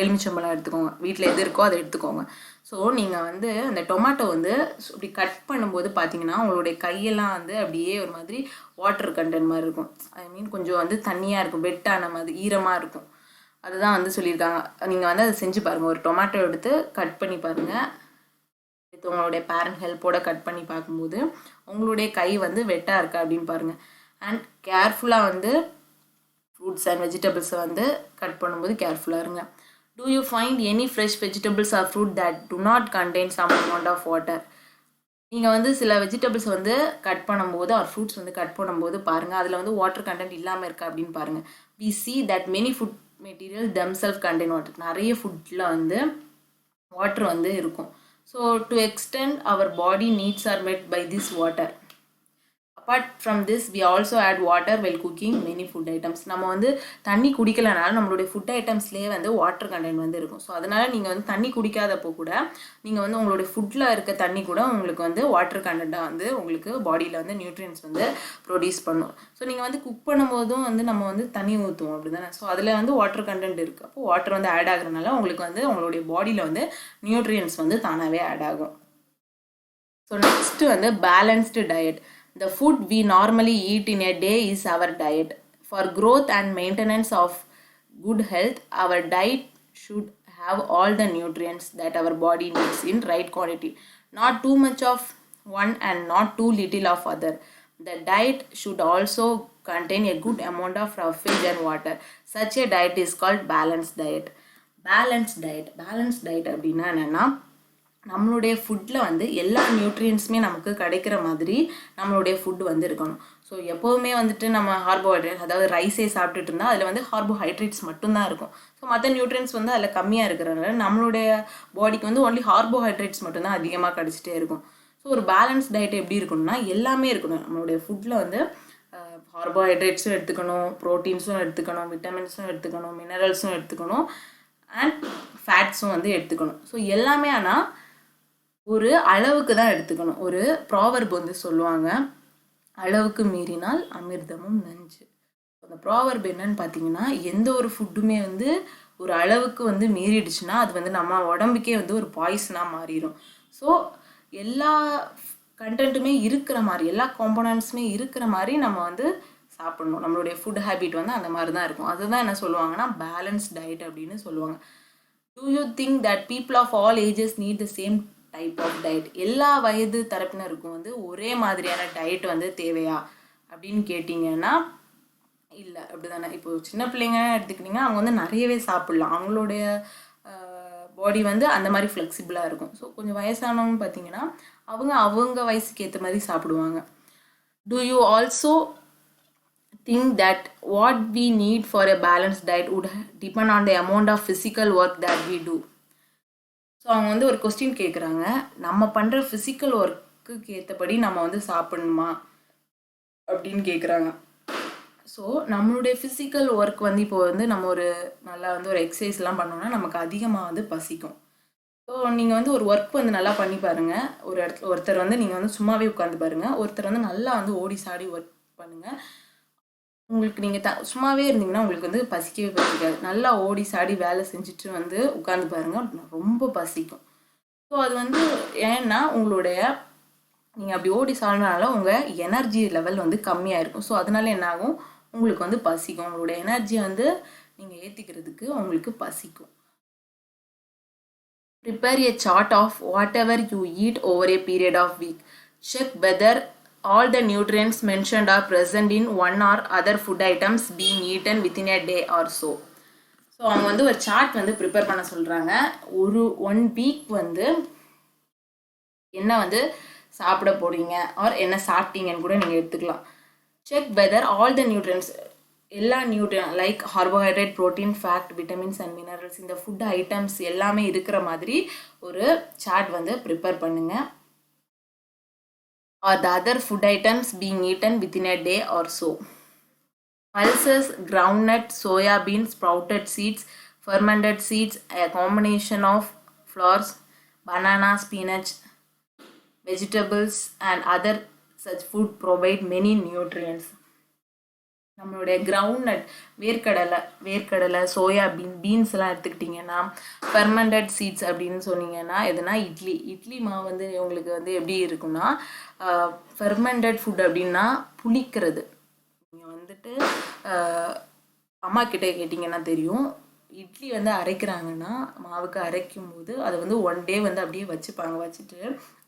எலுமிச்சம்பழம் எடுத்துக்கோங்க. வீட்டில் எது இருக்கோ அதை எடுத்துக்கோங்க. ஸோ நீங்கள் வந்து அந்த டொமேட்டோ வந்து இப்படி கட் பண்ணும்போது பார்த்தீங்கன்னா உங்களுடைய கையெல்லாம் வந்து அப்படியே ஒரு மாதிரி வாட்டர் கண்டென்ட் மாதிரி இருக்கும். ஐ மீன் கொஞ்சம் வந்து தண்ணியாக இருக்கும், வெட்டான மாதிரி, ஈரமாக இருக்கும். அதுதான் வந்து சொல்லியிருக்காங்க. நீங்கள் வந்து அதை செஞ்சு பாருங்கள். ஒரு டொமேட்டோ எடுத்து கட் பண்ணி பாருங்கள். இது உங்களுடைய பேரண்ட் ஹெல்ப்போட கட் பண்ணி பார்க்கும்போது உங்களுடைய கை வந்து வெட்டாக இருக்கா அப்படின்னு பாருங்கள். அண்ட் கேர்ஃபுல்லாக வந்து ஃப்ரூட்ஸ் அண்ட் வெஜிடபிள்ஸை வந்து கட் பண்ணும்போது கேர்ஃபுல்லாக இருங்க. Do you find any fresh vegetables or fruit that do not contain some amount of water? நீங்கள் வந்து சில வெஜிடபிள்ஸ் வந்து கட் பண்ணும்போது ஆர் ஃப்ரூட்ஸ் வந்து கட் பண்ணும்போது பாருங்கள் அதில் வந்து வாட்டர் கண்டென்ட் இல்லாமல் இருக்கா அப்படின்னு பாருங்கள். we see that many food materials themselves contain water. நிறைய ஃபுட்டில் வந்து வாட்டர் வந்து இருக்கும். So to extend our body needs are met by this water. apart from this we also add water while cooking many food items. நம்ம வந்து தண்ணி குடிக்கலனாலும் நம்மளுடைய food ஐட்டம்ஸ்லேயே வந்து வாட்டர் கண்டென்ட் வந்து இருக்கும். ஸோ அதனால் நீங்கள் வந்து தண்ணி குடிக்காதப்போ கூட நீங்கள் வந்து உங்களுடைய ஃபுட்டில் இருக்க தண்ணி கூட உங்களுக்கு வந்து வாட்டர் கண்டென்ட்டாக வந்து உங்களுக்கு பாடியில் வந்து நியூட்ரியன்ஸ் வந்து ப்ரொடியூஸ் பண்ணும். ஸோ நீங்கள் வந்து குக் பண்ணும்போதும் வந்து நம்ம வந்து தண்ணி ஊற்றுவோம் அப்படி தானே. ஸோ அதில் வந்து வாட்டர் கண்டென்ட் இருக்குது. அப்போ வாட்டர் வந்து ஆட் ஆகுறதுனால உங்களுக்கு வந்து உங்களுடைய பாடியில் வந்து நியூட்ரியன்ஸ் வந்து தானாகவே ஆட் ஆகும். ஸோ நெக்ஸ்ட்டு வந்து balanced diet. The food we normally eat in a day is our diet. For growth and maintenance of good health, our diet should have all the nutrients that our body needs in right quantity. Not too much of one and not too little of other. The diet should also contain a good amount of roughage and water. Such a diet is called balanced diet. Balanced diet அப்படின்னா என்னென்னா நம்மளுடைய ஃபுட்டில் வந்து எல்லா நியூட்ரியன்ஸுமே நமக்கு கிடைக்கிற மாதிரி நம்மளுடைய ஃபுட் வந்து இருக்கணும். ஸோ எப்போவுமே வந்துட்டு நம்ம கார்போஹைட்ரேட் அதாவது ரைஸே சாப்பிட்டுட்டு இருந்தால் அதில் வந்து கார்போஹைட்ரேட்ஸ் மட்டும்தான் இருக்கும். ஸோ மற்ற நியூட்ரியன்ஸ் வந்து அதில் கம்மியாக இருக்கிறதுனால நம்மளுடைய பாடிக்கு வந்து ஒன்லி கார்போஹைட்ரேட்ஸ் மட்டும்தான் அதிகமாக கிடச்சிட்டே இருக்கும். ஸோ ஒரு பேலன்ஸ் டயட் எப்படி இருக்கணும்னா எல்லாமே இருக்கணும். நம்மளுடைய ஃபுட்டில் வந்து கார்போஹைட்ரேட்ஸும் எடுத்துக்கணும், ப்ரோட்டீன்ஸும் எடுத்துக்கணும், விட்டமின்ஸும் எடுத்துக்கணும், மினரல்ஸும் எடுத்துக்கணும் அண்ட் ஃபேட்ஸும் வந்து எடுத்துக்கணும். ஸோ எல்லாமே ஆனால் ஒரு அளவுக்கு தான் எடுத்துக்கணும். ஒரு ப்ராவர்ப் வந்து சொல்லுவாங்க, அளவுக்கு மீறினால் அமிர்தமும் நஞ்சு. அந்த ப்ராவர்ப் என்னன்னு பார்த்தீங்கன்னா எந்த ஒரு ஃபுட்டுமே வந்து ஒரு அளவுக்கு வந்து மீறிடுச்சுன்னா அது வந்து நம்ம உடம்புக்கே வந்து ஒரு பாய்சனாக மாறிடும். ஸோ எல்லா கண்டென்ட்டுமே இருக்கிற மாதிரி எல்லா காம்போனன்ட்ஸுமே இருக்கிற மாதிரி நம்ம வந்து சாப்பிடணும். நம்மளுடைய ஃபுட் ஹேபிட் வந்து அந்த மாதிரி தான் இருக்கும். அதுதான் என்ன சொல்லுவாங்கன்னா பேலன்ஸ் டயட் அப்படின்னு சொல்லுவாங்க. Do you think that people of all ages need the same type of diet? எல்லா வயது தரப்பினருக்கும் வந்து ஒரே மாதிரியான டயட் வந்து தேவையா அப்படின்னு கேட்டிங்கன்னா இல்லை, அப்படி தானே. இப்போ சின்ன பிள்ளைங்க எடுத்துக்கிட்டிங்கன்னா அவங்க வந்து நிறையவே சாப்பிட்லாம், அவங்களுடைய பாடி வந்து அந்த மாதிரி ஃப்ளெக்சிபிளாக இருக்கும். ஸோ கொஞ்சம் வயசானவங்க பார்த்தீங்கன்னா அவங்க வயசுக்கு ஏற்ற மாதிரி சாப்பிடுவாங்க. Do you also think that what we need for a balanced diet would depend on the amount of physical work that we do? So அவங்க வந்து ஒரு கொஸ்டின் கேட்குறாங்க, நம்ம பண்ணுற ஃபிசிக்கல் ஒர்க்குக்கு ஏற்றபடி நம்ம வந்து சாப்பிடணுமா அப்படின்னு கேட்குறாங்க. ஸோ நம்மளுடைய ஃபிசிக்கல் ஒர்க் வந்து இப்போ வந்து நம்ம ஒரு நல்லா வந்து ஒரு எக்ஸசைஸ்லாம் பண்ணோம்னா நமக்கு அதிகமாக வந்து பசிக்கும். ஸோ நீங்கள் வந்து ஒரு ஒர்க் வந்து நல்லா பண்ணி பாருங்கள். ஒரு இடத்துல ஒருத்தர் வந்து நீங்கள் வந்து சும்மாவே உட்காந்து பாருங்கள், ஒருத்தர் வந்து நல்லா வந்து ஓடி சாடி ஒர்க் பண்ணுங்கள். உங்களுக்கு நீங்கள் சும்மாவே இருந்தீங்கன்னா உங்களுக்கு வந்து பசிக்கவே பசிக்காது. நல்லா ஓடி சாடி வேலை செஞ்சுட்டு வந்து உட்காந்து பாருங்கள், ரொம்ப பசிக்கும். ஸோ அது வந்து ஏன்னா உங்களுடைய நீங்கள் அப்படி ஓடி சாடினால உங்கள் எனர்ஜி லெவல் வந்து கம்மியாக இருக்கும். ஸோ அதனால என்ன ஆகும், உங்களுக்கு வந்து பசிக்கும். உங்களுடைய எனர்ஜியை வந்து நீங்கள் ஏற்றிக்கிறதுக்கு உங்களுக்கு பசிக்கும். Prepare a chart of whatever you eat over a period of week. Check whether all the nutrients mentioned are present in one or other food items being eaten within a day or so. So அவங்க வந்து ஒரு chart வந்து prepare பண்ண சொல்கிறாங்க. ஒரு 1 week வந்து என்ன வந்து சாப்பிட போகிறீங்க ஆர் என்ன சாப்பிட்டீங்கன்னு கூட நீங்கள் எடுத்துக்கலாம். Check whether all the nutrients எல்லா nutrient like carbohydrate, protein, fat, vitamins and minerals இந்த ஃபுட் ஐட்டம்ஸ் எல்லாமே இருக்கிற மாதிரி ஒரு சார்ட் வந்து ப்ரிப்பேர் பண்ணுங்கள். or the other food items being eaten within a day or so. Pulses, groundnut, soya bean, sprouted seeds, fermented seeds, a combination of flours, banana, spinach, vegetables and other such food provide many nutrients. நம்மளுடைய groundnut வேர்க்கடலை, soya beans எல்லாம் எடுத்துக்கிட்டிங்கன்னா, fermented seeds அப்படின்னு சொன்னீங்கன்னா எதுனா இட்லி மாவு வந்து உங்களுக்கு வந்து எப்படி இருக்குன்னா, ஃபெர்மெண்டட் ஃபுட் அப்படின்னா புளிக்கிறது. நீங்கள் வந்துட்டு அம்மா கிட்டே கேட்டிங்கன்னா தெரியும், இட்லி வந்து அரைக்கிறாங்கன்னா மாவுக்கு அரைக்கும் போது அதை வந்து 1 day வந்து அப்படியே வச்சுட்டு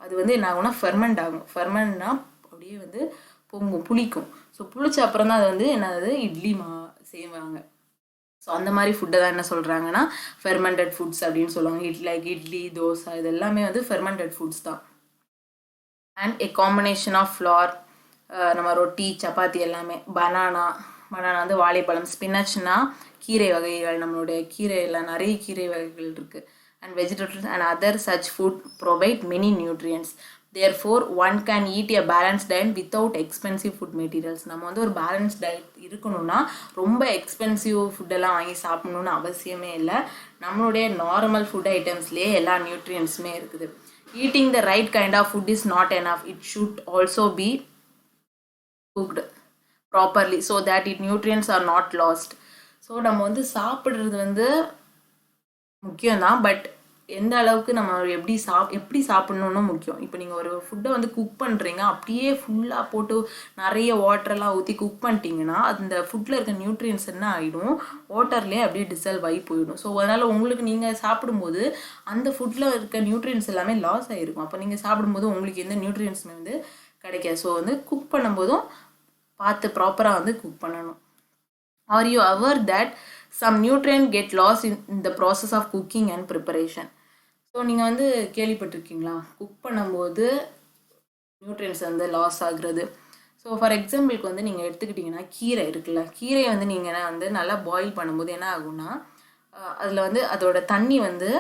அது வந்து என்ன ஆகும்னா ஃபெர்மெண்ட் ஆகும். ஃபெர்மெண்ட்னா அப்படியே வந்து பொங்கும், புளிக்கும். ஸோ புளிச்ச அப்புறம் தான் அது வந்து என்னது இட்லி செய்வாங்க. ஸோ அந்த மாதிரி ஃபுட்டை தான் என்ன சொல்கிறாங்கன்னா ஃபெர்மெண்டட் ஃபுட்ஸ் அப்படின்னு சொல்லுவாங்க. லைக் இட்லி, தோசை, இது எல்லாமே வந்து ஃபெர்மெண்டட் ஃபுட்ஸ் தான். And a combination of flour, நம்ம ரொட்டி, சப்பாத்தி எல்லாமே, பனானா வந்து வாழைப்பழம், ஸ்பினச்னா கீரை வகைகள், நம்மளுடைய கீரையில் நிறைய கீரை வகைகள் இருக்குது. And vegetables and other such food provide many nutrients. Therefore one can eat a balance diet without expensive food materials. நம்ம வந்து ஒரு பேலன்ஸ் டயட் இருக்கணும்னா ரொம்ப எக்ஸ்பென்சிவ் ஃபுட்டெல்லாம் வாங்கி சாப்பிடணுன்னு அவசியமே இல்லை. நம்மளுடைய நார்மல் ஃபுட் ஐட்டம்ஸ்லேயே எல்லா நியூட்ரியன்ஸுமே இருக்குது. Eating the right kind of food is not enough. It should also be cooked properly so that its nutrients are not lost. So நம்ம வந்து சாப்பிட்றது வந்து முக்கியம்தான், பட் எந்த அளவுக்கு நம்ம எப்படி சாப்பிட்ணுன்னு முக்கியம். இப்போ நீங்கள் ஒரு ஃபுட்டை வந்து குக் பண்ணுறீங்க, அப்படியே ஃபுல்லாக போட்டு நிறைய வாட்டரெல்லாம் ஊற்றி குக் பண்ணிட்டீங்கன்னா அந்த ஃபுட்டில் இருக்க நியூட்ரியன்ஸ் என்ன ஆகிடும், வாட்டர்லேயே அப்படியே டிசால்வ் ஆகி போயிடும். ஸோ அதனால் உங்களுக்கு நீங்கள் சாப்பிடும்போது அந்த ஃபுட்டில் இருக்க நியூட்ரியன்ஸ் எல்லாமே லாஸ் ஆகிருக்கும். அப்போ நீங்கள் சாப்பிடும்போது உங்களுக்கு எந்த நியூட்ரியன்ஸுமே வந்து கிடைக்காது. ஸோ வந்து குக் பண்ணும்போதும் பார்த்து ப்ராப்பராக வந்து குக் பண்ணணும். Are you aware that some nutrient get lost in the process of cooking and preparation? So நீங்கள் வந்து கேள்விப்பட்டிருக்கீங்களா, குக் பண்ணும்போது நியூட்ரியன்ஸ் வந்து லாஸ் ஆகுறது. ஸோ ஃபார் எக்ஸாம்பிளுக்கு வந்து நீங்கள் எடுத்துக்கிட்டிங்கன்னா கீரை இருக்குல்ல, கீரையை வந்து நீங்கள் வந்து நல்லா பாயில் பண்ணும்போது என்ன ஆகும்னா அதில் வந்து அதோட தண்ணி வந்து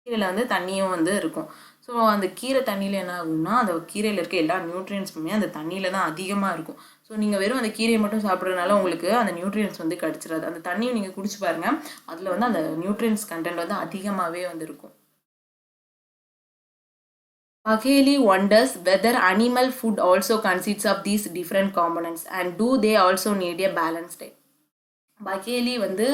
கீரையில் வந்து தண்ணியும் வந்து இருக்கும். ஸோ அந்த கீரை தண்ணியில் என்ன ஆகும்னா அந்த கீரையில் இருக்க எல்லா நியூட்ரியன்ஸுமே அந்த தண்ணியில் தான் அதிகமாக இருக்கும். ஸோ நீங்கள் வெறும் அந்த கீரையை மட்டும் சாப்பிட்றதுனால உங்களுக்கு அந்த நியூட்ரியன்ஸ் வந்து கிடச்சிடாது. அந்த தண்ணியை நீங்கள் குடிச்சு பாருங்கள், அதில் வந்து அந்த நியூட்ரியன்ஸ் கண்டென்ட் வந்து அதிகமாகவே வந்து இருக்கும். Bagheli wonders whether animal food also consists of these different components and do they also need a balanced diet. Bagheli வந்து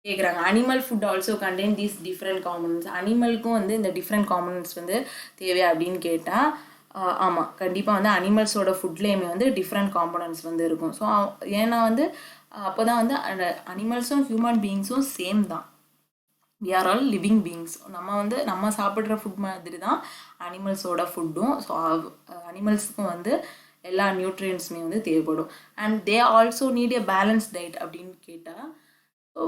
கேட்குறாங்க, animal food also contain these different components. அனிமலுக்கும் வந்து இந்த டிஃப்ரெண்ட் காம்பனன்ட்ஸ் வந்து தேவையா அப்படின்னு கேட்டால் ஆமாம், கண்டிப்பாக வந்து அனிமல்ஸோட ஃபுட்லேயுமே வந்து டிஃப்ரெண்ட் காம்பனன்ட்ஸ் வந்து இருக்கும். ஸோ ஏன்னா வந்து அப்போ தான் வந்து அந்த அனிமல்ஸும் ஹியூமன் பீயிங்ஸும் சேம் தான். We are all living beings. நம்ம சாப்பிட்ற ஃபுட் மாதிரி தான் அனிமல்ஸோட ஃபுட்டும். ஸோ அனிமல்ஸுக்கும் வந்து எல்லா நியூட்ரியன்ஸுமே வந்து தேவைப்படும். And they also need a balance diet அப்படின்னு கேட்டால் ஸோ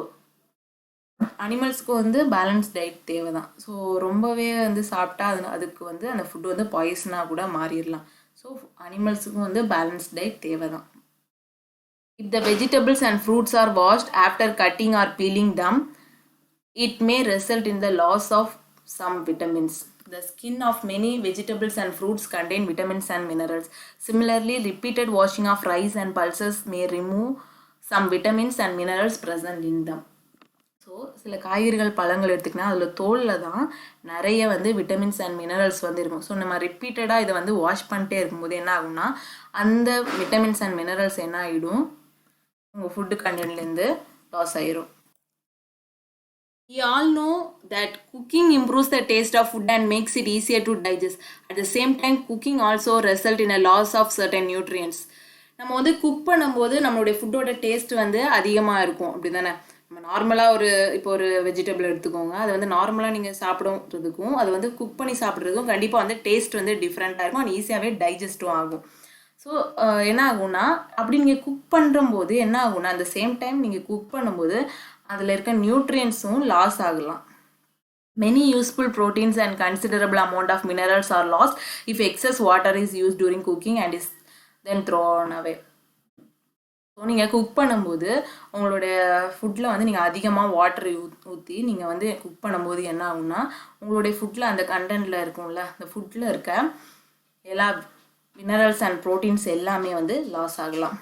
அனிமல்ஸ்க்கு வந்து பேலன்ஸ் டயட் தேவை தான். ஸோ ரொம்பவே வந்து சாப்பிட்டா அதுக்கு வந்து அந்த ஃபுட்டு வந்து பாய்சனாக கூட மாறிடலாம். ஸோ அனிமல்ஸுக்கும் வந்து பேலன்ஸ் டயட் தேவை தான். If the vegetables and fruits are washed after cutting or peeling them, it may result in the loss of some vitamins. The skin of many vegetables and fruits contain vitamins and minerals. Similarly, repeated washing of rice and pulses may remove some vitamins and minerals present in them. So சில காய்கறிகள், பழங்கள் எடுத்துக்கினா அதில் தோலில் தான் நிறைய வந்து vitamins and minerals வந்து இருக்கும். ஸோ நம்ம ரிப்பீட்டடாக இதை வந்து வாஷ் பண்ணிட்டே இருக்கும்போது என்ன ஆகும்னா அந்த விட்டமின்ஸ் அண்ட் மினரல்ஸ் என்ன ஆகிடும், உங்கள் ஃபுட்டு கண்டென்ட்லேருந்து லாஸ் ஆகிரும். We all know that cooking improves the taste of food and makes it easier to digest. At the same time, cooking also results in a loss of certain nutrients. நம்ம வந்து cook பண்ணும்போது நம்மளுடைய ஃபுட்டோட taste வந்து அதிகமாக இருக்கும், அப்படி தானே? நம்ம நார்மலாக இப்போ ஒரு வெஜிடபிள் எடுத்துக்கோங்க, அதை வந்து நார்மலாக நீங்கள் சாப்பிடுறதுக்கும் அது வந்து குக் பண்ணி சாப்பிட்றதுக்கும் கண்டிப்பாக வந்து டேஸ்ட் வந்து டிஃப்ரெண்ட்டாக இருக்கும். அது ஈஸியாகவே டைஜஸ்டும் ஆகும். ஸோ என்ன ஆகும்னா அப்படி நீங்கள் குக் பண்ணும்போது என்ன ஆகும்னா அந்த சேம் டைம் நீங்கள் குக் பண்ணும்போது அதில் இருக்க நியூட்ரியன்ஸும் லாஸ் ஆகலாம். Many useful proteins and considerable amount of minerals are lost if excess water is used during cooking and is then thrown away. So நீங்கள் குக் பண்ணும்போது உங்களுடைய ஃபுட்டில் வந்து நீங்கள் அதிகமாக வாட்டர் ஊற்றி நீங்கள் வந்து குக் பண்ணும்போது என்ன ஆகும்னா உங்களுடைய ஃபுட்டில் அந்த கண்டென்ட்டில் இருக்கும்ல, அந்த ஃபுட்டில் இருக்க எல்லா மினரல்ஸ் அண்ட் ப்ரோட்டீன்ஸ் எல்லாமே வந்து லாஸ் ஆகலாம்.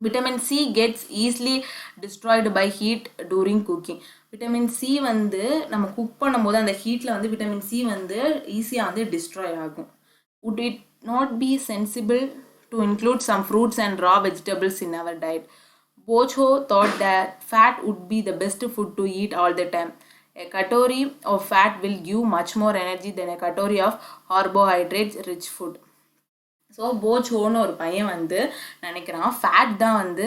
Vitamin C gets easily destroyed by heat during cooking. Vitamin C வந்து நம்ம குக் பண்ணும்போது அந்த ஹீட்டில் வந்து விட்டமின் சி வந்து ஈஸியாக வந்து டிஸ்ட்ராய் ஆகும். Would it not be sensible to include some fruits and raw vegetables in our diet? Bocho thought that fat would be the best food to eat all the time. A calorie of fat will give much more energy than a calorie of carbohydrates rich food. So போச்சோன்னு ஒரு பையன் வந்து நினைக்கிறான் fat தான் வந்து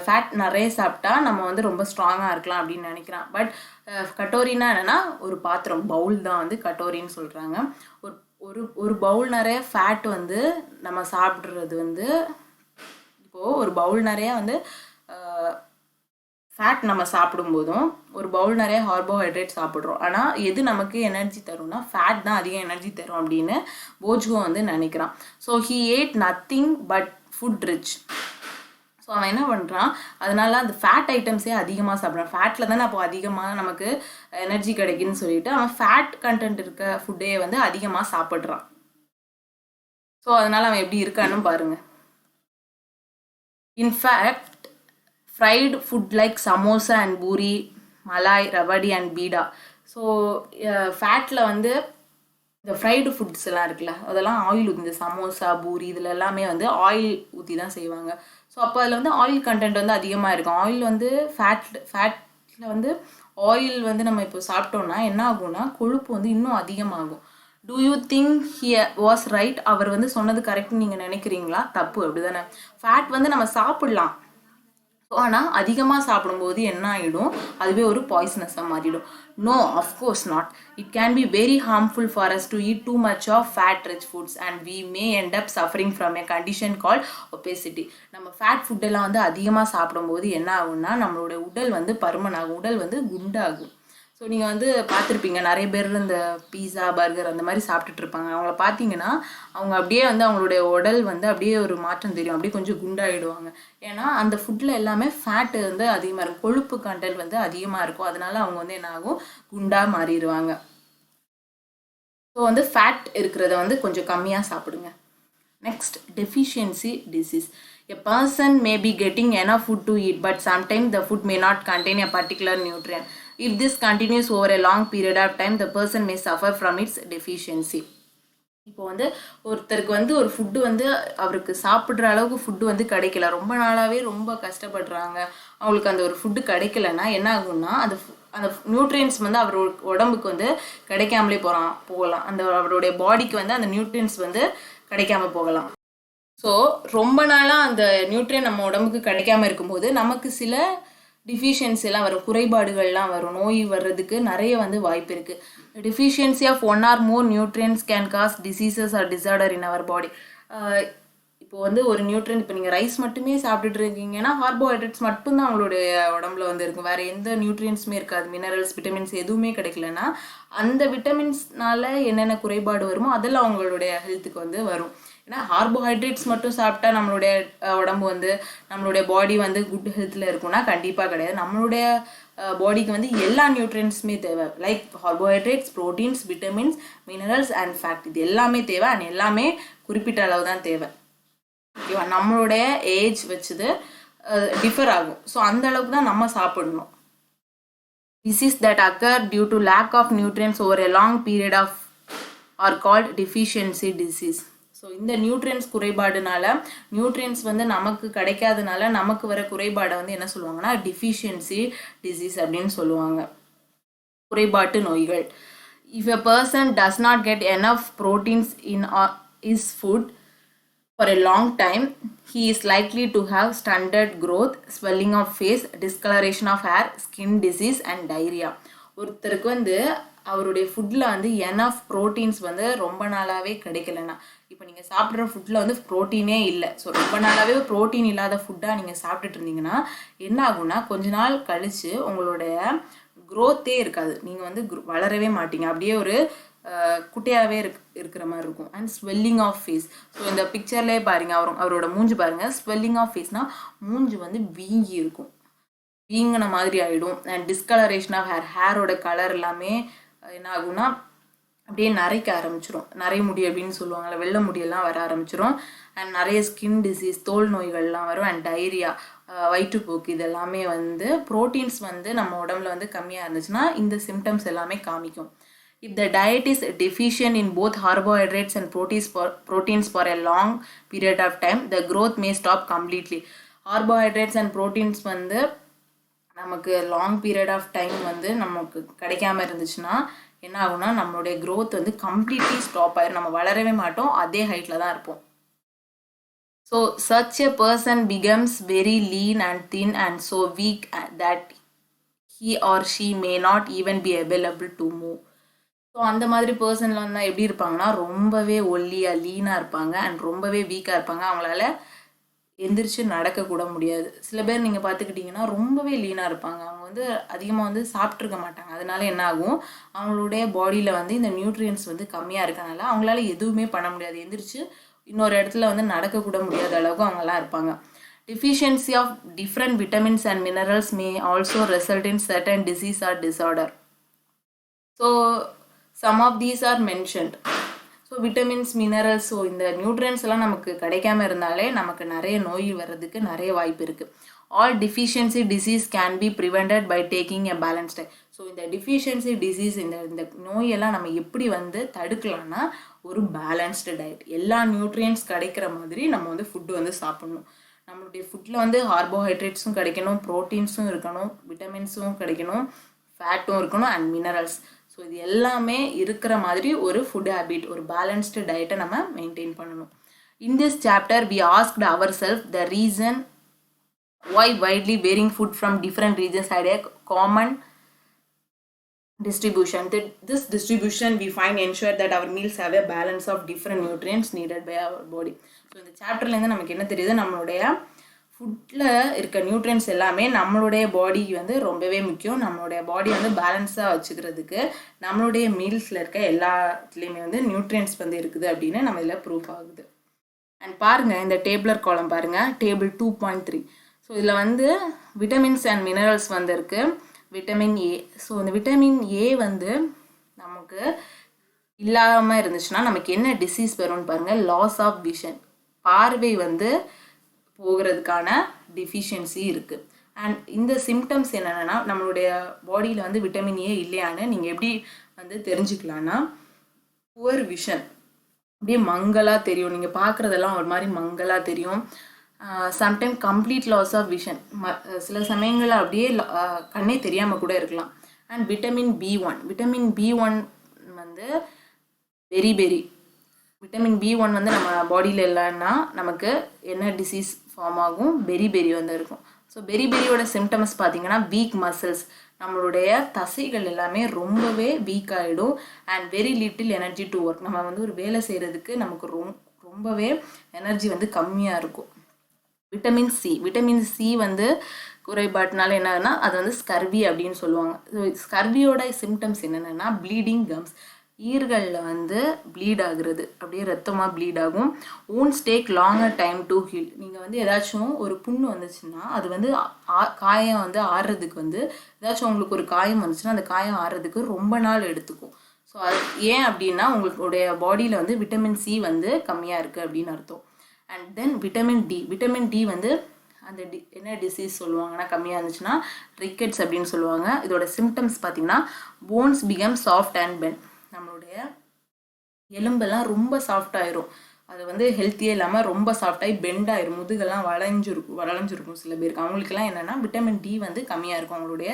fat நிறைய சாப்பிட்டா நம்ம வந்து ரொம்ப ஸ்ட்ராங்காக இருக்கலாம் அப்படின்னு நினைக்கிறான். பட் கட்டோரின்னா என்னென்னா ஒரு பாத்திரம், பவுல் தான் வந்து கட்டோரின்னு சொல்கிறாங்க. ஒரு பவுல் நிறைய ஃபேட் வந்து நம்ம சாப்பிட்றது வந்து இப்போது ஒரு பவுல் நிறையா வந்து ஃபேட் நம்ம சாப்பிடும்போதும் ஒரு பவுல் நிறைய கார்போஹைட்ரேட் சாப்பிட்றோம். ஆனால் எது நமக்கு எனர்ஜி தரும்னா ஃபேட் தான் அதிகம் எனர்ஜி தரும் அப்படின்னு போஜ்கோ வந்து நினைக்கிறான். So he ate nothing but food rich. So அவன் என்ன பண்ணுறான், அதனால அந்த ஃபேட் ஐட்டம்ஸே அதிகமாக சாப்பிட்றான். ஃபேட்டில் தானே அப்போ அதிகமாக நமக்கு எனர்ஜி கிடைக்குன்னு சொல்லிட்டு அவன் ஃபேட் கண்டென்ட் இருக்க ஃபுட்டே வந்து அதிகமாக சாப்பிட்றான். ஸோ அதனால் அவன் எப்படி இருக்கான்னு பாருங்கள். In fact fried food like samosa and puri, malai, ரவடி அண்ட் பீடா. ஸோ ஃபேட்டில் வந்து இந்த ஃப்ரைடு ஃபுட்ஸ் எல்லாம் இருக்குல்ல, அதெல்லாம் ஆயில் ஊற்றி, இந்த சமோசா, பூரி இதில் எல்லாமே வந்து ஆயில் ஊற்றி தான் செய்வாங்க. ஸோ அப்போ அதில் வந்து ஆயில் கண்டென்ட் வந்து அதிகமாக இருக்கும். ஆயில் வந்து ஃபேட்டில் வந்து ஆயில் வந்து நம்ம இப்போ சாப்பிட்டோம்னா என்ன ஆகும்னா கொழுப்பு வந்து இன்னும் அதிகமாகும். Do you think he was right? அவர் வந்து சொன்னது கரெக்ட்னு நீங்கள் நினைக்கிறீங்களா? தப்பு, அப்படி தானே. ஃபேட் வந்து நம்ம சாப்பிட்லாம், ஆனால் அதிகமாக சாப்பிடும்போது என்ன ஆகிடும், அதுவே ஒரு பாய்சனஸாக மாறிடும். No, of course not. It can be very harmful for us to eat too much of fat rich foods and we may end up suffering from a condition call obesity. நம்ம ஃபேட் ஃபுட்டெல்லாம் வந்து அதிகமாக சாப்பிடும்போது என்ன ஆகும்னா நம்மளோட உடல் வந்து பருமன் ஆகும், உடல் வந்து குண்டாகும். ஸோ நீங்கள் வந்து பார்த்துருப்பீங்க, நிறைய பேர் இந்த பீஸா, பர்கர் அந்த மாதிரி சாப்பிட்டுட்டு இருப்பாங்க. அவங்கள பார்த்தீங்கன்னா அவங்க அப்படியே வந்து அவங்களுடைய உடல் வந்து அப்படியே ஒரு மாற்றம் தெரியும், அப்படியே கொஞ்சம் குண்டாயிடுவாங்க. ஏன்னா அந்த ஃபுட்டில் எல்லாமே ஃபேட்டு வந்து அதிகமாக இருக்கும், கொழுப்பு கண்டென்ட் வந்து அதிகமாக இருக்கும். அதனால அவங்க வந்து என்ன ஆகும், குண்டாக மாறிடுவாங்க. ஸோ வந்து ஃபேட் இருக்கிறத வந்து கொஞ்சம் கம்மியாக சாப்பிடுங்க. Next, deficiency disease. A person may be getting enough food to eat, but sometimes the food may not contain a particular nutrient. If this continues over a long period of time, the person may suffer from its deficiency. இப்போ வந்து ஒருத்தருக்கு வந்து ஒரு food வந்து அவருக்கு சாப்பிட்ற அளவுக்கு food வந்து கிடைக்கல, ரொம்ப நாளாகவே ரொம்ப கஷ்டப்படுறாங்க, அவங்களுக்கு அந்த ஒரு ஃபுட்டு கிடைக்கலன்னா என்ன ஆகும்னா அந்த அந்த நியூட்ரியன்ஸ் வந்து அவரோட உடம்புக்கு வந்து கிடைக்காமலே போகலாம். அந்த அவருடைய பாடிக்கு வந்து அந்த நியூட்ரியன்ஸ் வந்து கிடைக்காம போகலாம். ஸோ ரொம்ப நாளாக அந்த நியூட்ரியன் நம்ம உடம்புக்கு கிடைக்காம இருக்கும்போது நமக்கு சில டிஃபிஷியன்சிலாம் வரும், குறைபாடுகள்லாம் வரும், நோய் வர்றதுக்கு நிறைய வந்து வாய்ப்பு இருக்குது. Deficiency of one or more nutrients can cause diseases or disorder in our body. இப்போ வந்து ஒரு நியூட்ரியன், இப்போ நீங்கள் ரைஸ் மட்டுமே சாப்பிட்டுட்டு இருக்கீங்கன்னா கார்போஹைட்ரேட்ஸ் மட்டும்தான் அவங்களுடைய உடம்புல வந்து இருக்கும், வேறு எந்த நியூட்ரியன்ஸுமே இருக்காது, மினரல்ஸ், விட்டமின்ஸ் எதுவுமே கிடைக்கலன்னா அந்த விட்டமின்ஸ்னால என்னென்ன குறைபாடு வருமோ அதெல்லாம் அவங்களுடைய ஹெல்த்துக்கு வந்து வரும். ஏன்னா கார்போஹைட்ரேட்ஸ் மட்டும் சாப்பிட்டா நம்மளுடைய உடம்பு வந்து நம்மளுடைய பாடி வந்து குட் ஹெல்த்தில் இருக்கும்னா கண்டிப்பாக கிடையாது. நம்மளுடைய பாடிக்கு வந்து எல்லா நியூட்ரியன்ஸுமே தேவை, like carbohydrates, proteins, vitamins, minerals and fat, இது எல்லாமே தேவை. அண்ட் எல்லாமே குறிப்பிட்ட அளவு தான் தேவை. ஓகேவா? நம்மளுடைய ஏஜ் வச்சுது டிஃபர் ஆகும். ஸோ அந்த அளவுக்கு தான் நம்ம சாப்பிடணும். Disease that occur due to lack of nutrients over a long period of are called deficiency disease. So இந்த நியூட்ரியன்ஸ் குறைபாடுனால, நியூட்ரியன்ஸ் வந்து நமக்கு கிடைக்காதனால நமக்கு வர குறைபாடை வந்து என்ன சொல்லுவாங்கன்னா டிஃபிஷியன்சி டிசீஸ் அப்படின்னு சொல்லுவாங்க, குறைபாட்டு நோய்கள். If a person does not get enough proteins in his food for a long time, he is likely to have stunted growth, swelling of face, discoloration of hair, skin disease and diarrhea. ஒருத்தருக்கு வந்து அவருடைய ஃபுட்டில் வந்து enough proteins வந்து ரொம்ப நாளாகவே கிடைக்கலன்னா, இப்போ நீங்கள் சாப்பிட்ற ஃபுட்டில் வந்து ப்ரோட்டீனே இல்லை, ஸோ ரொம்ப நாளாகவே ப்ரோட்டீன் இல்லாத ஃபுட்டாக நீங்கள் சாப்பிட்டுட்டு இருந்தீங்கன்னா என்ன ஆகும்னா கொஞ்ச நாள் கழித்து உங்களுடைய க்ரோத்தே இருக்காது, நீங்கள் வந்து வளரவே மாட்டீங்க, அப்படியே ஒரு குட்டையாகவே இருக்கிற மாதிரி இருக்கும். And swelling of face. So இந்த பிக்சர்லேயே பாருங்கள், அவரோட மூஞ்சி பாருங்கள், ஸ்வெல்லிங் ஆஃப் ஃபேஸ்னால் மூஞ்சி வந்து வீங்கி இருக்கும், வீங்கின மாதிரி ஆகிடும். அண்ட் டிஸ்கலரேஷன் ஆஃப் ஹேரோட கலர் எல்லாமே என்ன ஆகும்னா அப்படியே நரைக்க ஆரம்பிச்சிடும், நிறைய முடி அப்படின்னு சொல்லுவாங்கள்ல, வெள்ளை முடியெல்லாம் வர ஆரம்பிச்சிடும். அண்ட் நிறைய ஸ்கின் டிசீஸ், தோல் நோய்கள்லாம் வரும். அண்ட் டைரியா, வயிற்றுப்போக்கு, இதெல்லாமே வந்து ப்ரோட்டீன்ஸ் வந்து நம்ம உடம்புல வந்து கம்மியாக இருந்துச்சுன்னா இந்த சிம்டம்ஸ் எல்லாமே காமிக்கும். If the diet is deficient in both carbohydrates and proteins for a long period of time, the growth may stop completely. Carbohydrates and proteins வந்து நமக்கு லாங் பீரியட் ஆஃப் டைம் வந்து நமக்கு கிடைக்காம இருந்துச்சுன்னா என்ன ஆகும்னா நம்மளுடைய க்ரோத் வந்து கம்ப்ளீட்லி ஸ்டாப் ஆயிடும், நம்ம வளரவே மாட்டோம், அதே ஹைட்டில் தான் இருப்போம். So such a person becomes very lean and thin and so weak that he or she may not even be able to move. So அந்த மாதிரி பர்சனில் வந்து எப்படி இருப்பாங்கன்னா ரொம்பவே ஒல்லியாக லீனாக இருப்பாங்க அண்ட் ரொம்பவே வீக்காக இருப்பாங்க, அவங்களால எந்திரிச்சு நடக்கக்கூட முடியாது. சில பேர் நீங்கள் பார்த்துக்கிட்டிங்கன்னா ரொம்பவே லீனாக இருப்பாங்க. அவங்க வந்து அதிகமாக வந்து சாப்பிட்ருக்க மாட்டாங்க. அதனால என்ன ஆகும், அவங்களுடைய பாடியில் வந்து இந்த நியூட்ரியன்ஸ் வந்து கம்மியாக இருக்கனால அவங்களால எதுவுமே பண்ண முடியாது. எந்திரிச்சு இன்னொரு இடத்துல வந்து நடக்கக்கூட முடியாத அளவுக்கு அவங்கெல்லாம் இருப்பாங்க. Deficiency of different vitamins and minerals may also result in certain disease or disorder. So some of these are mentioned. So vitamins minerals, so இந்த நியூட்ரியன்ஸ் எல்லாம் நமக்கு கிடைக்காம இருந்தாலே நமக்கு நிறைய நோய் வர்றதுக்கு நிறைய வாய்ப்பு இருக்குது. All deficiency disease can be prevented by taking a balance diet. So இந்த டிஃபிஷியன்சி டிசீஸ், இந்த நோயெல்லாம் நம்ம எப்படி வந்து தடுக்கலாம்னா ஒரு பேலன்ஸ்டு டயட். எல்லா நியூட்ரியன்ஸ் கிடைக்கிற மாதிரி நம்ம வந்து ஃபுட்டு வந்து சாப்பிட்ணும். நம்மளுடைய ஃபுட்டில் வந்து கார்போஹைட்ரேட்ஸும் கிடைக்கணும், ப்ரோட்டீன்ஸும் இருக்கணும், விட்டமின்ஸும் கிடைக்கணும், ஃபேட்டும் இருக்கணும் அண்ட் மினரல்ஸ். ஸோ இது எல்லாமே இருக்கிற மாதிரி ஒரு ஃபுட் ஹேபிட், ஒரு பேலன்ஸ்டு டயட்டை நம்ம மெயின்டைன் பண்ணணும். In this chapter we asked our self the reason why widely varying food from different regions had a common distribution. This distribution we find ensure that our meals have a balance of different nutrients needed by our body. So இந்த சாப்டர்லேருந்து நமக்கு என்ன தெரியுது, நம்மளுடைய ஃபுட்டில் இருக்க nutrients எல்லாமே நம்மளுடைய பாடிக்கு வந்து ரொம்பவே முக்கியம். நம்மளுடைய பாடி வந்து பேலன்ஸாக வச்சுக்கிறதுக்கு நம்மளுடைய மீல்ஸில் இருக்க எல்லாத்துலேயுமே வந்து நியூட்ரியன்ஸ் வந்து இருக்குது அப்படின்னு நம்ம இதில் ப்ரூஃப் ஆகுது. அண்ட் பாருங்கள், இந்த டேபிளர் காலம் பாருங்கள், டேபிள் 2.3. ஸோ இதில் வந்து விட்டமின்ஸ் அண்ட் மினரல்ஸ் வந்து இருக்குது. விட்டமின் ஏ, ஸோ இந்த விட்டமின் ஏ வந்து நமக்கு இல்லாமல் இருந்துச்சுன்னா நமக்கு என்ன டிசீஸ் வரும்னு பாருங்கள், லாஸ் ஆஃப் விஷன், பார்வை வந்து போகிறதுக்கான டிஃபிஷியன்சி இருக்குது. அண்ட் இந்த சிம்டம்ஸ் என்னென்னா, நம்மளுடைய பாடியில் வந்து விட்டமின் ஏ இல்லையான்னு நீங்கள் எப்படி வந்து தெரிஞ்சுக்கலான்னா, புவர் விஷன், அப்படியே மங்கலாக தெரியும், நீங்கள் பார்க்குறதெல்லாம் ஒரு மாதிரி மங்கலாக தெரியும். Sometime complete loss of vision, சில சமயங்களில் அப்படியே கண்ணே தெரியாமல் கூட இருக்கலாம். And vitamin B1, vitamin B1 வந்து விட்டமின் B1 வந்து நம்ம பாடியில் இல்லைன்னா நமக்கு என்ன டிசீஸ் ஃபார்ம் ஆகும், பெரி வந்து இருக்கும். ஸோ பெரியோட சிம்டம்ஸ் பார்த்தீங்கன்னா வீக் மசில்ஸ், நம்மளுடைய தசைகள் எல்லாமே ரொம்பவே வீக் ஆகிடும். And very little energy to work, நம்ம வந்து ஒரு வேலை செய்கிறதுக்கு நமக்கு ரொம்பவே எனர்ஜி வந்து கம்மியாக இருக்கும். விட்டமின் சி வந்து குறைபாட்டினால என்னன்னா அது வந்து ஸ்கர்வி அப்படின்னு சொல்லுவாங்க. ஸோ ஸ்கர்வியோட சிம்டம்ஸ் என்னென்னா ப்ளீடிங் கம்ஸ், ஈர்களில் வந்து ப்ளீட் ஆகுறது, அப்படியே ரத்தமாக ப்ளீட் ஆகும். Ones take longer time to heal, நீங்கள் வந்து ஏதாச்சும் ஒரு புண்ணு வந்துச்சுன்னா அது வந்து காயம் வந்து ஆறுறதுக்கு வந்து ஏதாச்சும் உங்களுக்கு ஒரு காயம் வந்துச்சுன்னா அந்த காயம் ஆறுறதுக்கு ரொம்ப நாள் எடுத்துக்கும். ஸோ அது ஏன் அப்படின்னா உங்களுடைய பாடியில் வந்து விட்டமின் சி வந்து கம்மியாக இருக்குது அப்படின்னு அர்த்தம். அண்ட் தென் விட்டமின் டி வந்து அந்த என்ன டிசீஸ் சொல்லுவாங்கன்னா கம்மியாக இருந்துச்சுன்னா ரிக்கெட்ஸ் அப்படின்னு சொல்லுவாங்க. இதோட சிம்டம்ஸ் பார்த்தீங்கன்னா bones become soft and bent, நம்மளுடைய எலும்பெல்லாம் ரொம்ப சாஃப்டாயிரும், அது வந்து ஹெல்த்தியே இல்லாமல் ரொம்ப சாஃப்டாகி பெண்ட் ஆயிரும், முதுகெல்லாம் வளைஞ்சிருக்கும் சில பேருக்கு. அவங்களுக்குலாம் என்னென்னா விட்டமின் டி வந்து கம்மியாக இருக்கும் அவங்களுடைய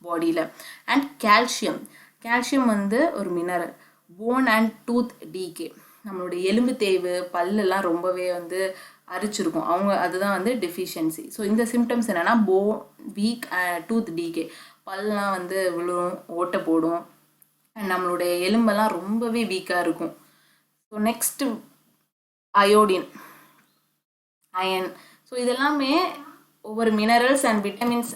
பாடியில். அண்ட் கால்சியம் வந்து ஒரு mineral. Phone and tooth decay, நம்மளுடைய எலும்பு தேய்வு, பல்லெல்லாம் ரொம்பவே வந்து அரிச்சிருக்கும், அதுதான் வந்து டெஃபிஷியன்சி. ஸோ இந்த சிம்டம்ஸ் என்னென்னா வீக் டூத் டீகே, பல்லாம் வந்து விழும், ஓட்டை போடும், அண்ட் நம்மளுடைய எலும்பெல்லாம் ரொம்பவே வீக்காக இருக்கும். So next iron. ஸோ இதெல்லாமே ஒவ்வொரு மினரல்ஸ் அண்ட் விட்டமின்ஸ்.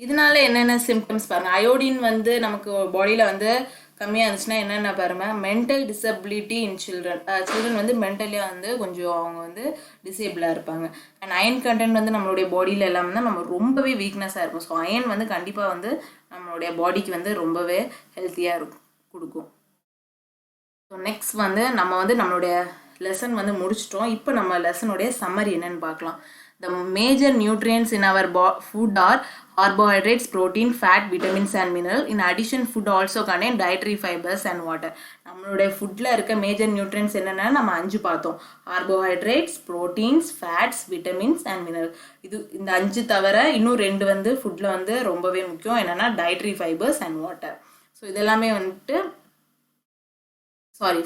இதனால என்னென்ன சிம்டம்ஸ் பாருங்கள். அயோடின் வந்து நமக்கு பாடியில் வந்து கம்மியாக இருந்துச்சுன்னா என்னென்ன பாருங்கள், மென்டல் டிசபிலிட்டி இன் சில்ட்ரன் வந்து மென்டலியாக வந்து கொஞ்சம் அவங்க வந்து டிசேபிளாக இருப்பாங்க. அண்ட் அயன் கண்டென்ட் வந்து நம்மளுடைய பாடியில் எல்லாமே தான் நம்ம ரொம்பவே வீக்னஸாக இருக்கும். ஸோ அயன் வந்து கண்டிப்பாக வந்து நம்மளுடைய பாடிக்கு வந்து ரொம்பவே ஹெல்த்தியாக கொடுக்கும். ஸோ நெக்ஸ்ட் வந்து நம்ம வந்து நம்மளுடைய லெசன் வந்து முடிச்சிட்டோம். இப்போ நம்ம லெசனுடைய சம்மரி என்னன்னு பார்க்கலாம். The major nutrients in our food are carbohydrates, protein, fat, vitamins and minerals. In addition, food also contain dietary fibers and water. நம்மளுடைய ஃபுட்டில் இருக்க மேஜர் நியூட்ரியன்ஸ் என்னென்னா நம்ம 5 பார்த்தோம். Carbohydrates, proteins, fats, vitamins and mineral. இந்த 5 தவிர இன்னும் 2 வந்து ஃபுட்டில் வந்து ரொம்பவே முக்கியம், என்னென்னா dietary fibres and water. So இதெல்லாமே வந்துட்டு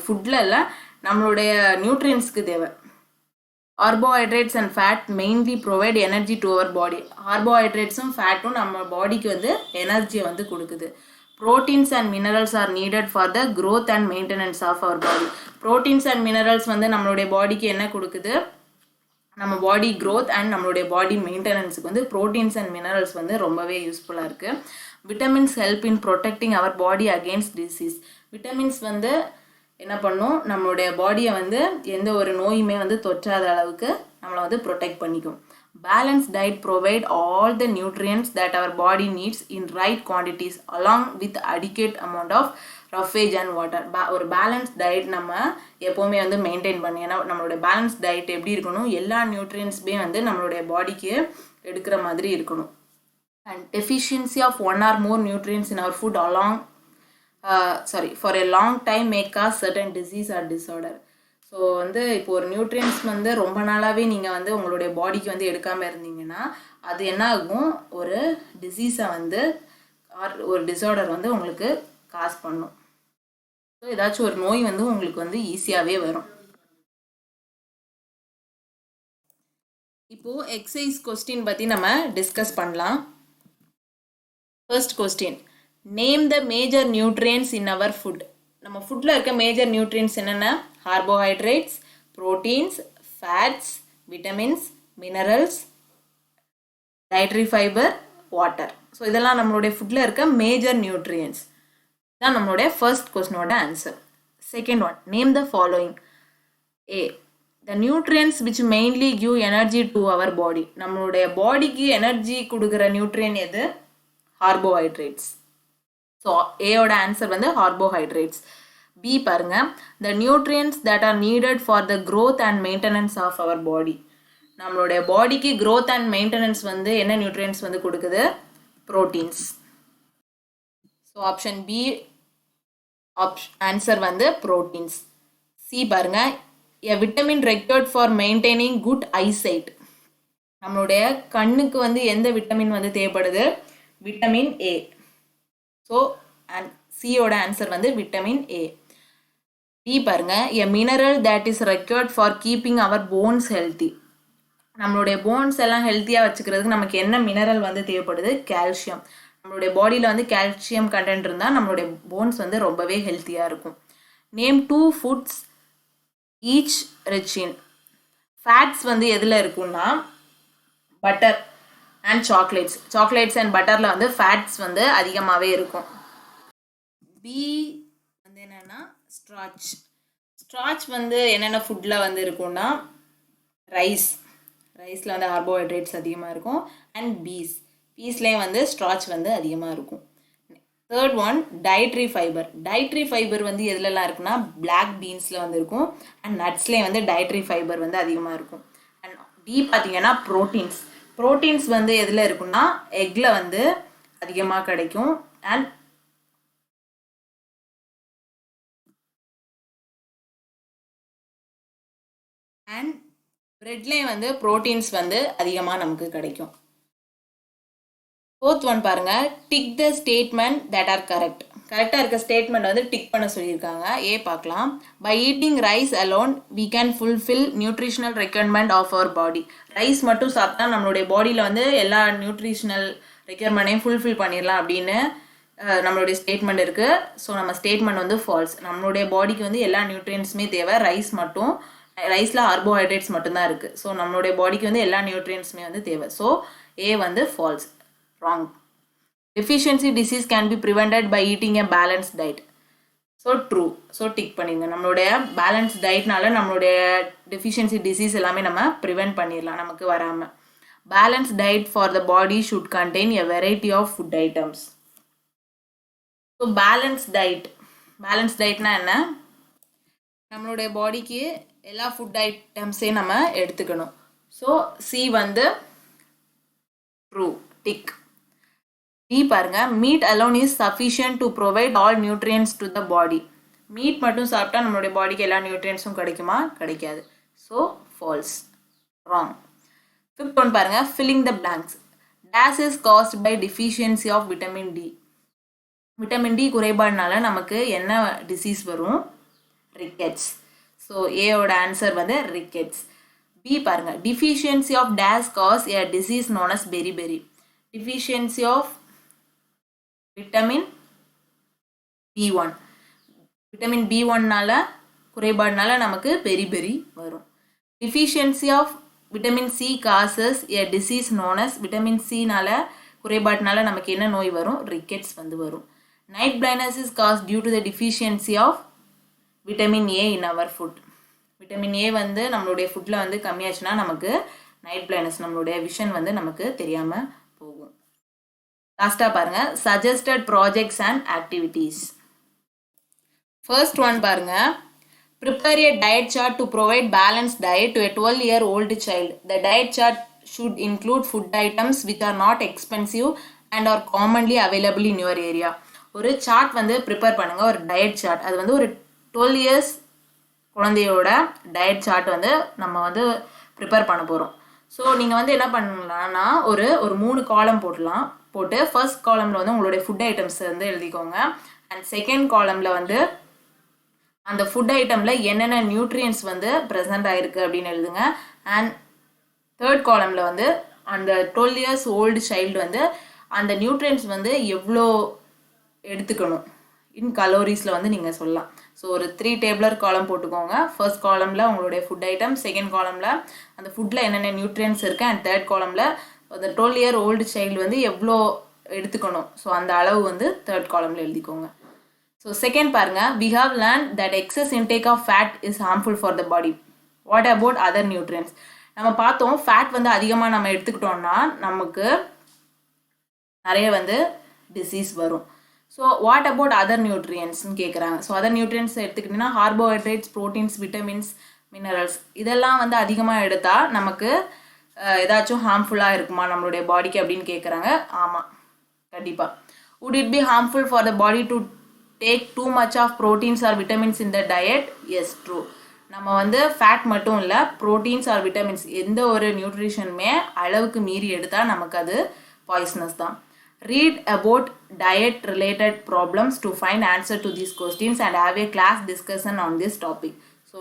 ஃபுட்டில் இல்லை, நம்மளுடைய நியூட்ரியன்ஸ்க்கு தேவை. Carbohydrates and fat mainly provide energy to our body. கார்போஹைட்ரேட்ஸும் ஃபேட்டும் நம்ம பாடிக்கு வந்து எனர்ஜியை வந்து கொடுக்குது. Proteins and minerals are needed for the growth and maintenance of our body. Proteins and minerals வந்து நம்மளுடைய பாடிக்கு என்ன கொடுக்குது, நம்ம பாடி க்ரோத் அண்ட் நம்மளுடைய பாடி மெயின்டெனன்ஸுக்கு வந்து ப்ரோட்டீன்ஸ் அண்ட் மினரல்ஸ் வந்து ரொம்பவே யூஸ்ஃபுல்லாக இருக்குது. Vitamins help in protecting our body against disease. Vitamins வந்து என்ன பண்ணும், நம்மளுடைய பாடியை வந்து எந்த ஒரு நோயுமே வந்து தொற்றாத அளவுக்கு நம்மளை வந்து ப்ரொடெக்ட் பண்ணிக்கும். Balance diet provide all the nutrients that our body needs in right quantities along with adequate amount of roughage and water. ஒரு பேலன்ஸ் டயட் நம்ம எப்போவுமே வந்து மெயின்டைன் பண்ணி, ஏன்னா நம்மளுடைய பேலன்ஸ் டயட் எப்படி இருக்கணும், எல்லா நியூட்ரியன்ஸுமே வந்து நம்மளுடைய பாடிக்கு எடுக்கிற மாதிரி இருக்கணும். And deficiency of one or more nutrients in our food for a long time may cause certain disease or disorder. So வந்து இப்போ ஒரு நியூட்ரியன்ஸ் வந்து ரொம்ப நாளாகவே நீங்கள் வந்து உங்களுடைய பாடிக்கு வந்து எடுக்காமல் இருந்தீங்கன்னா அது என்ன ஆகும், ஒரு டிசீஸை வந்து ஒரு டிஸார்டர் வந்து உங்களுக்கு காஸ் பண்ணும். ஸோ ஏதாச்சும் ஒரு நோய் வந்து உங்களுக்கு வந்து ஈஸியாகவே வரும். இப்போது எக்ஸசைஸ் கொஸ்டின் பற்றி நம்ம டிஸ்கஸ் பண்ணலாம். First question, name the major nutrients in our food. நம்ம ஃபுட்டில் இருக்க மேஜர் நியூட்ரியன்ஸ் என்னென்ன? Carbohydrates, proteins, fats, vitamins, minerals, dietary fibre, water. So இதெல்லாம் நம்மளுடைய ஃபுட்டில் இருக்க மேஜர் நியூட்ரியன்ஸ். தான் நம்மளுடைய ஃபர்ஸ்ட் கொஸ்டினோட answer. Second one, name the following. A, the nutrients which mainly give energy to our body. நம்மளுடைய பாடிக்கு எனர்ஜி கொடுக்குற நியூட்ரியன் எது? கார்போஹைட்ரேட்ஸ். ஸோ ஏயோட ஆன்சர் வந்து கார்போஹைட்ரேட்ஸ். பி பாருங்க, the nutrients that are needed for the growth and maintenance of our body. நம்மளுடைய பாடிக்கு growth and maintenance வந்து என்ன நியூட்ரியன்ஸ் வந்து கொடுக்குது? Proteins. So option B answer வந்து ப்ரோட்டீன்ஸ். சி பாருங்க, a vitamin required for maintaining good eyesight. நம்மளுடைய கண்ணுக்கு வந்து எந்த விட்டமின் வந்து தேவைப்படுது? Vitamin A. ஸோ சியோட ஆன்சர் வந்து விட்டமின் ஏ. டி பாருங்க, a mineral that is required for keeping our bones healthy. நம்மளுடைய போன்ஸ் எல்லாம் ஹெல்த்தியாக வச்சுக்கிறதுக்கு நமக்கு என்ன மினரல் வந்து தேவைப்படுது? கால்சியம். நம்மளுடைய பாடியில் வந்து கால்சியம் கண்டென்ட் இருந்தால் நம்மளுடைய போன்ஸ் வந்து ரொம்பவே ஹெல்த்தியாக இருக்கும். Name 2 foods each rich in. Fats வந்து எதில் இருக்குன்னா பட்டர் அண்ட் சாக்லேட்ஸ் அண்ட் பட்டரில் வந்து ஃபேட்ஸ் வந்து அதிகமாகவே இருக்கும். பி வந்து என்னென்னா ஸ்ட்ராச் வந்து என்னென்ன ஃபுட்டில் வந்து இருக்கும்னா ரைஸில் வந்து கார்போஹைட்ரேட்ஸ் அதிகமாக இருக்கும். அண்ட் பீஸ்லேயும் வந்து ஸ்ட்ராச் வந்து அதிகமாக இருக்கும். தேர்ட் ஒன், டயட்ரி ஃபைபர் வந்து எதுலலாம் இருக்குன்னா பிளாக் பீன்ஸில் வந்து இருக்கும். அண்ட் நட்ஸ்லேயும் வந்து டயட்ரி ஃபைபர் வந்து அதிகமாக இருக்கும். அண்ட் டி பார்த்தீங்கன்னா ப்ரோட்டீன்ஸ் வந்து எதில் இருக்குன்னா எக்கில் வந்து அதிகமாக கிடைக்கும். அண்ட் பிரெட்லேயும் வந்து ப்ரோட்டீன்ஸ் வந்து அதிகமாக நமக்கு கிடைக்கும். ஃபோர்த் ஒன் பாருங்க, tick the statement that are கரெக்டாக இருக்க ஸ்டேட்மெண்ட் வந்து டிக் பண்ண சொல்லியிருக்காங்க. ஏ பார்க்கலாம், by eating rice alone we can fulfil nutritional requirement of our body. Rice மட்டும் சாப்பிட்டா நம்மளுடைய பாடியில் வந்து எல்லா நியூட்ரிஷனல் ரெக்யர்மெண்ட்டையும் ஃபுல்ஃபில் பண்ணிடலாம் அப்படின்னு நம்மளுடைய ஸ்டேட்மெண்ட் இருக்குது. ஸோ நம்ம ஸ்டேட்மெண்ட் வந்து ஃபால்ஸ். நம்மளுடைய பாடிக்கு வந்து எல்லா நியூட்ரியன்ஸுமே தேவை, ரைஸில் கார்போஹைட்ரேட்ஸ் மட்டும்தான் இருக்குது. ஸோ நம்மளுடைய பாடிக்கு வந்து எல்லா நியூட்ரியன்ஸுமே வந்து தேவை. ஸோ ஏ வந்து false, wrong. Deficiency disease can be prevented by eating a balance diet. So true. So tick பண்ணிங்க. நம்மளுடைய பேலன்ஸ் டயட்னால நம்மளுடைய டெஃபிஷியன்சி டிசீஸ் எல்லாமே நம்ம ப்ரிவெண்ட் பண்ணிடலாம், நமக்கு வராமல். Balance diet for the body should contain a variety of food items. So balance டயட்னா என்ன? நம்மளுடைய பாடிக்கு எல்லா ஃபுட் ஐட்டம்ஸையும் நம்ம எடுத்துக்கணும். ஸோ சி வந்து ட்ரூ, டிக். டி பாருங்க, meat alone is sufficient to provide all nutrients to the body. Meat மட்டும் சாப்பிட்டா நம்மளுடைய பாடிக்கு எல்லா நியூட்ரியன்ஸும் கிடைக்குமா? கிடைக்காது. So false, wrong. Fifth one பாருங்க, filling the blanks. Dash is caused by deficiency of vitamin D. Vitamin D குறைபாடுனால நமக்கு என்ன டிசீஸ் வரும்? ரிக்கெட்ஸ். ஸோ ஏயோட ஆன்சர் வந்து ரிக்கெட்ஸ். பி பாருங்க, deficiency of dash cause a disease known as beriberi. Deficiency of vitamin B1. Vitamin B1னால குறைபாடுனால நமக்கு பெரிபெரி வரும். Deficiency of vitamin C causes a disease known as vitamin சினால குறைபாட்டினால நமக்கு என்ன நோய் வரும்? ரிக்கெட்ஸ் வந்து வரும். Night blindness is caused due to the deficiency of vitamin A in our food. Vitamin ஏ வந்து நம்மளுடைய ஃபுட்டில் வந்து கம்மியாச்சுன்னா நமக்கு நைட் blindness, நம்மளுடைய விஷன் வந்து நமக்கு தெரியாமல் போகும். லாஸ்ட்டாக பாருங்க, suggested projects and activities. First one பாருங்க, prepare a diet chart to provide balanced diet to a 12-year-old child. The diet chart should include food items which are not expensive and are commonly available in your area. ஒரு chart வந்து prepare பண்ணுங்க, ஒரு diet chart. அது வந்து ஒரு 12 years குழந்தையோட diet chart வந்து நம்ம வந்து ப்ரிப்பேர் பண்ண போகிறோம். ஸோ நீங்கள் வந்து என்ன பண்ணலாம்னா ஒரு 3 காலம் போட்டு ஃபர்ஸ்ட் காலமில் வந்து உங்களுடைய ஃபுட் ஐட்டம்ஸ் வந்து எழுதிக்கோங்க. அண்ட் செகண்ட் காலமில் வந்து அந்த ஃபுட் ஐட்டமில் என்னென்ன நியூட்ரியன்ஸ் வந்து ப்ரெசென்ட் ஆகிருக்கு அப்படின்னு எழுதுங்க. அண்ட் தேர்ட் காலமில் வந்து அந்த 12 இயர்ஸ் ஓல்டு சைல்டு வந்து அந்த நியூட்ரியன்ஸ் வந்து எவ்வளோ எடுத்துக்கணும் இன் கலோரிஸில் வந்து நீங்கள் சொல்லலாம். ஸோ ஒரு 3 டேபிளர் காலம் போட்டுக்கோங்க. ஃபர்ஸ்ட் காலமில் உங்களுடைய ஃபுட் ஐட்டம், செகண்ட் காலமில் அந்த ஃபுட்டில் என்னென்ன நியூட்ரியன்ஸ் இருக்குது, அண்ட் தேர்ட் காலமில் அந்த 12 இயர் ஓல்டு சைல்டு வந்து எவ்வளோ எடுத்துக்கணும், ஸோ அந்த அளவு வந்து தேர்ட் காலமில் எழுதிக்கோங்க. ஸோ செகண்ட் பாருங்க, we have learned that excess intake of fat is harmful for the body. What about other nutrients? நம்ம பார்த்தோம், ஃபேட் வந்து அதிகமாக நம்ம எடுத்துக்கிட்டோம்னா நமக்கு நிறைய வந்து டிசீஸ் வரும். ஸோ வாட் அபவுட் அதர் நியூட்ரியன்ஸ்னு கேட்குறாங்க. ஸோ அதர் நியூட்ரியன்ஸ் எடுத்துக்கிட்டிங்கன்னா கார்போஹைட்ரேட்ஸ், ப்ரோட்டீன்ஸ், விட்டமின்ஸ், மினரல்ஸ் இதெல்லாம் வந்து அதிகமாக எடுத்தால் நமக்கு ஏதாச்சும் ஹார்ம்ஃபுல்லாக இருக்குமா நம்மளுடைய பாடிக்கு அப்படின்னு கேட்குறாங்க. ஆமாம், கண்டிப்பாக. would it be harmful for the body to take too much of proteins or vitamins in the diet? Yes, true. நம்ம வந்து ஃபேட் மட்டும் இல்லை, ப்ரோட்டீன்ஸ் ஆர் விட்டமின்ஸ் எந்த ஒரு நியூட்ரிஷனுமே அளவுக்கு மீறி எடுத்தால் நமக்கு அது பாய்சனஸ் தான். Read about diet related problems to find answer to these questions and have a class discussion on this topic. So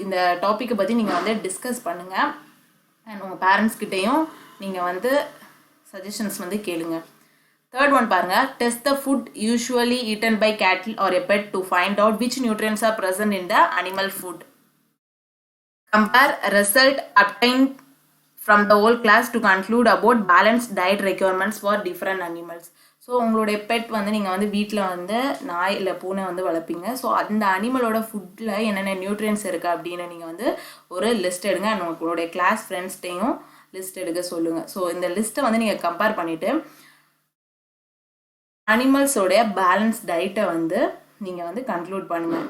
இந்த டாப்பிக்கை பற்றி நீங்கள் வந்து டிஸ்கஸ் பண்ணுங்கள். அண்ட் உங்கள் பேரண்ட்ஸ்கிட்டையும் நீங்கள் வந்து சஜஷன்ஸ் வந்து கேளுங்க. தேர்ட் ஒன் பாருங்க, test the food usually eaten by cattle or a pet to find out which nutrients are present in the animal food. Compare result obtained from the whole class to conclude about balanced diet requirements for different animals. So உங்களுடைய bed வந்து நீங்கள் வந்து வீட்டில் வந்து நாய் இல்லை பூனை வந்து வளர்ப்பீங்க. ஸோ அந்த அனிமலோட ஃபுட்டில் என்னென்ன நியூட்ரியன்ஸ் இருக்குது அப்படின்னு நீங்கள் வந்து ஒரு லிஸ்ட் எடுங்க. அண்ட் உங்களுடைய கிளாஸ் ஃப்ரெண்ட்ஸ்டையும் லிஸ்ட் எடுக்க சொல்லுங்கள். ஸோ இந்த லிஸ்ட்டை வந்து நீங்கள் கம்பேர் பண்ணிவிட்டு அனிமல்ஸோடைய பேலன்ஸ் டயட்டை வந்து நீங்கள் வந்து கன்க்ளூட் பண்ணுங்கள்.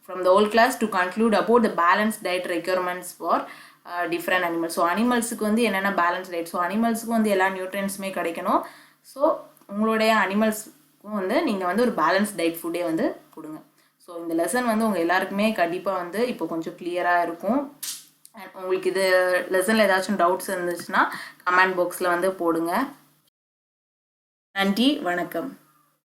From the whole class to conclude about the balance diet requirements for different animals. So அனிமல்ஸுக்கு வந்து என்னென்ன பேலன்ஸ் டயட், ஸோ அனிமல்ஸுக்கும் வந்து எல்லா நியூட்ரியன்ஸுமே கிடைக்கணும். ஸோ உங்களுடைய அனிமல்ஸுக்கும் வந்து நீங்கள் வந்து ஒரு பேலன்ஸ் டயட் ஃபுட்டே வந்து கொடுங்க. ஸோ இந்த லெசன் வந்து உங்கள் எல்லாருக்குமே கண்டிப்பாக வந்து இப்போ கொஞ்சம் கிளியராக இருக்கும். அண்ட் உங்களுக்கு இது லெசனில் ஏதாச்சும் டவுட்ஸ் இருந்துச்சுன்னா கமெண்ட் பாக்ஸில் வந்து போடுங்க. நன்றி, வணக்கம்.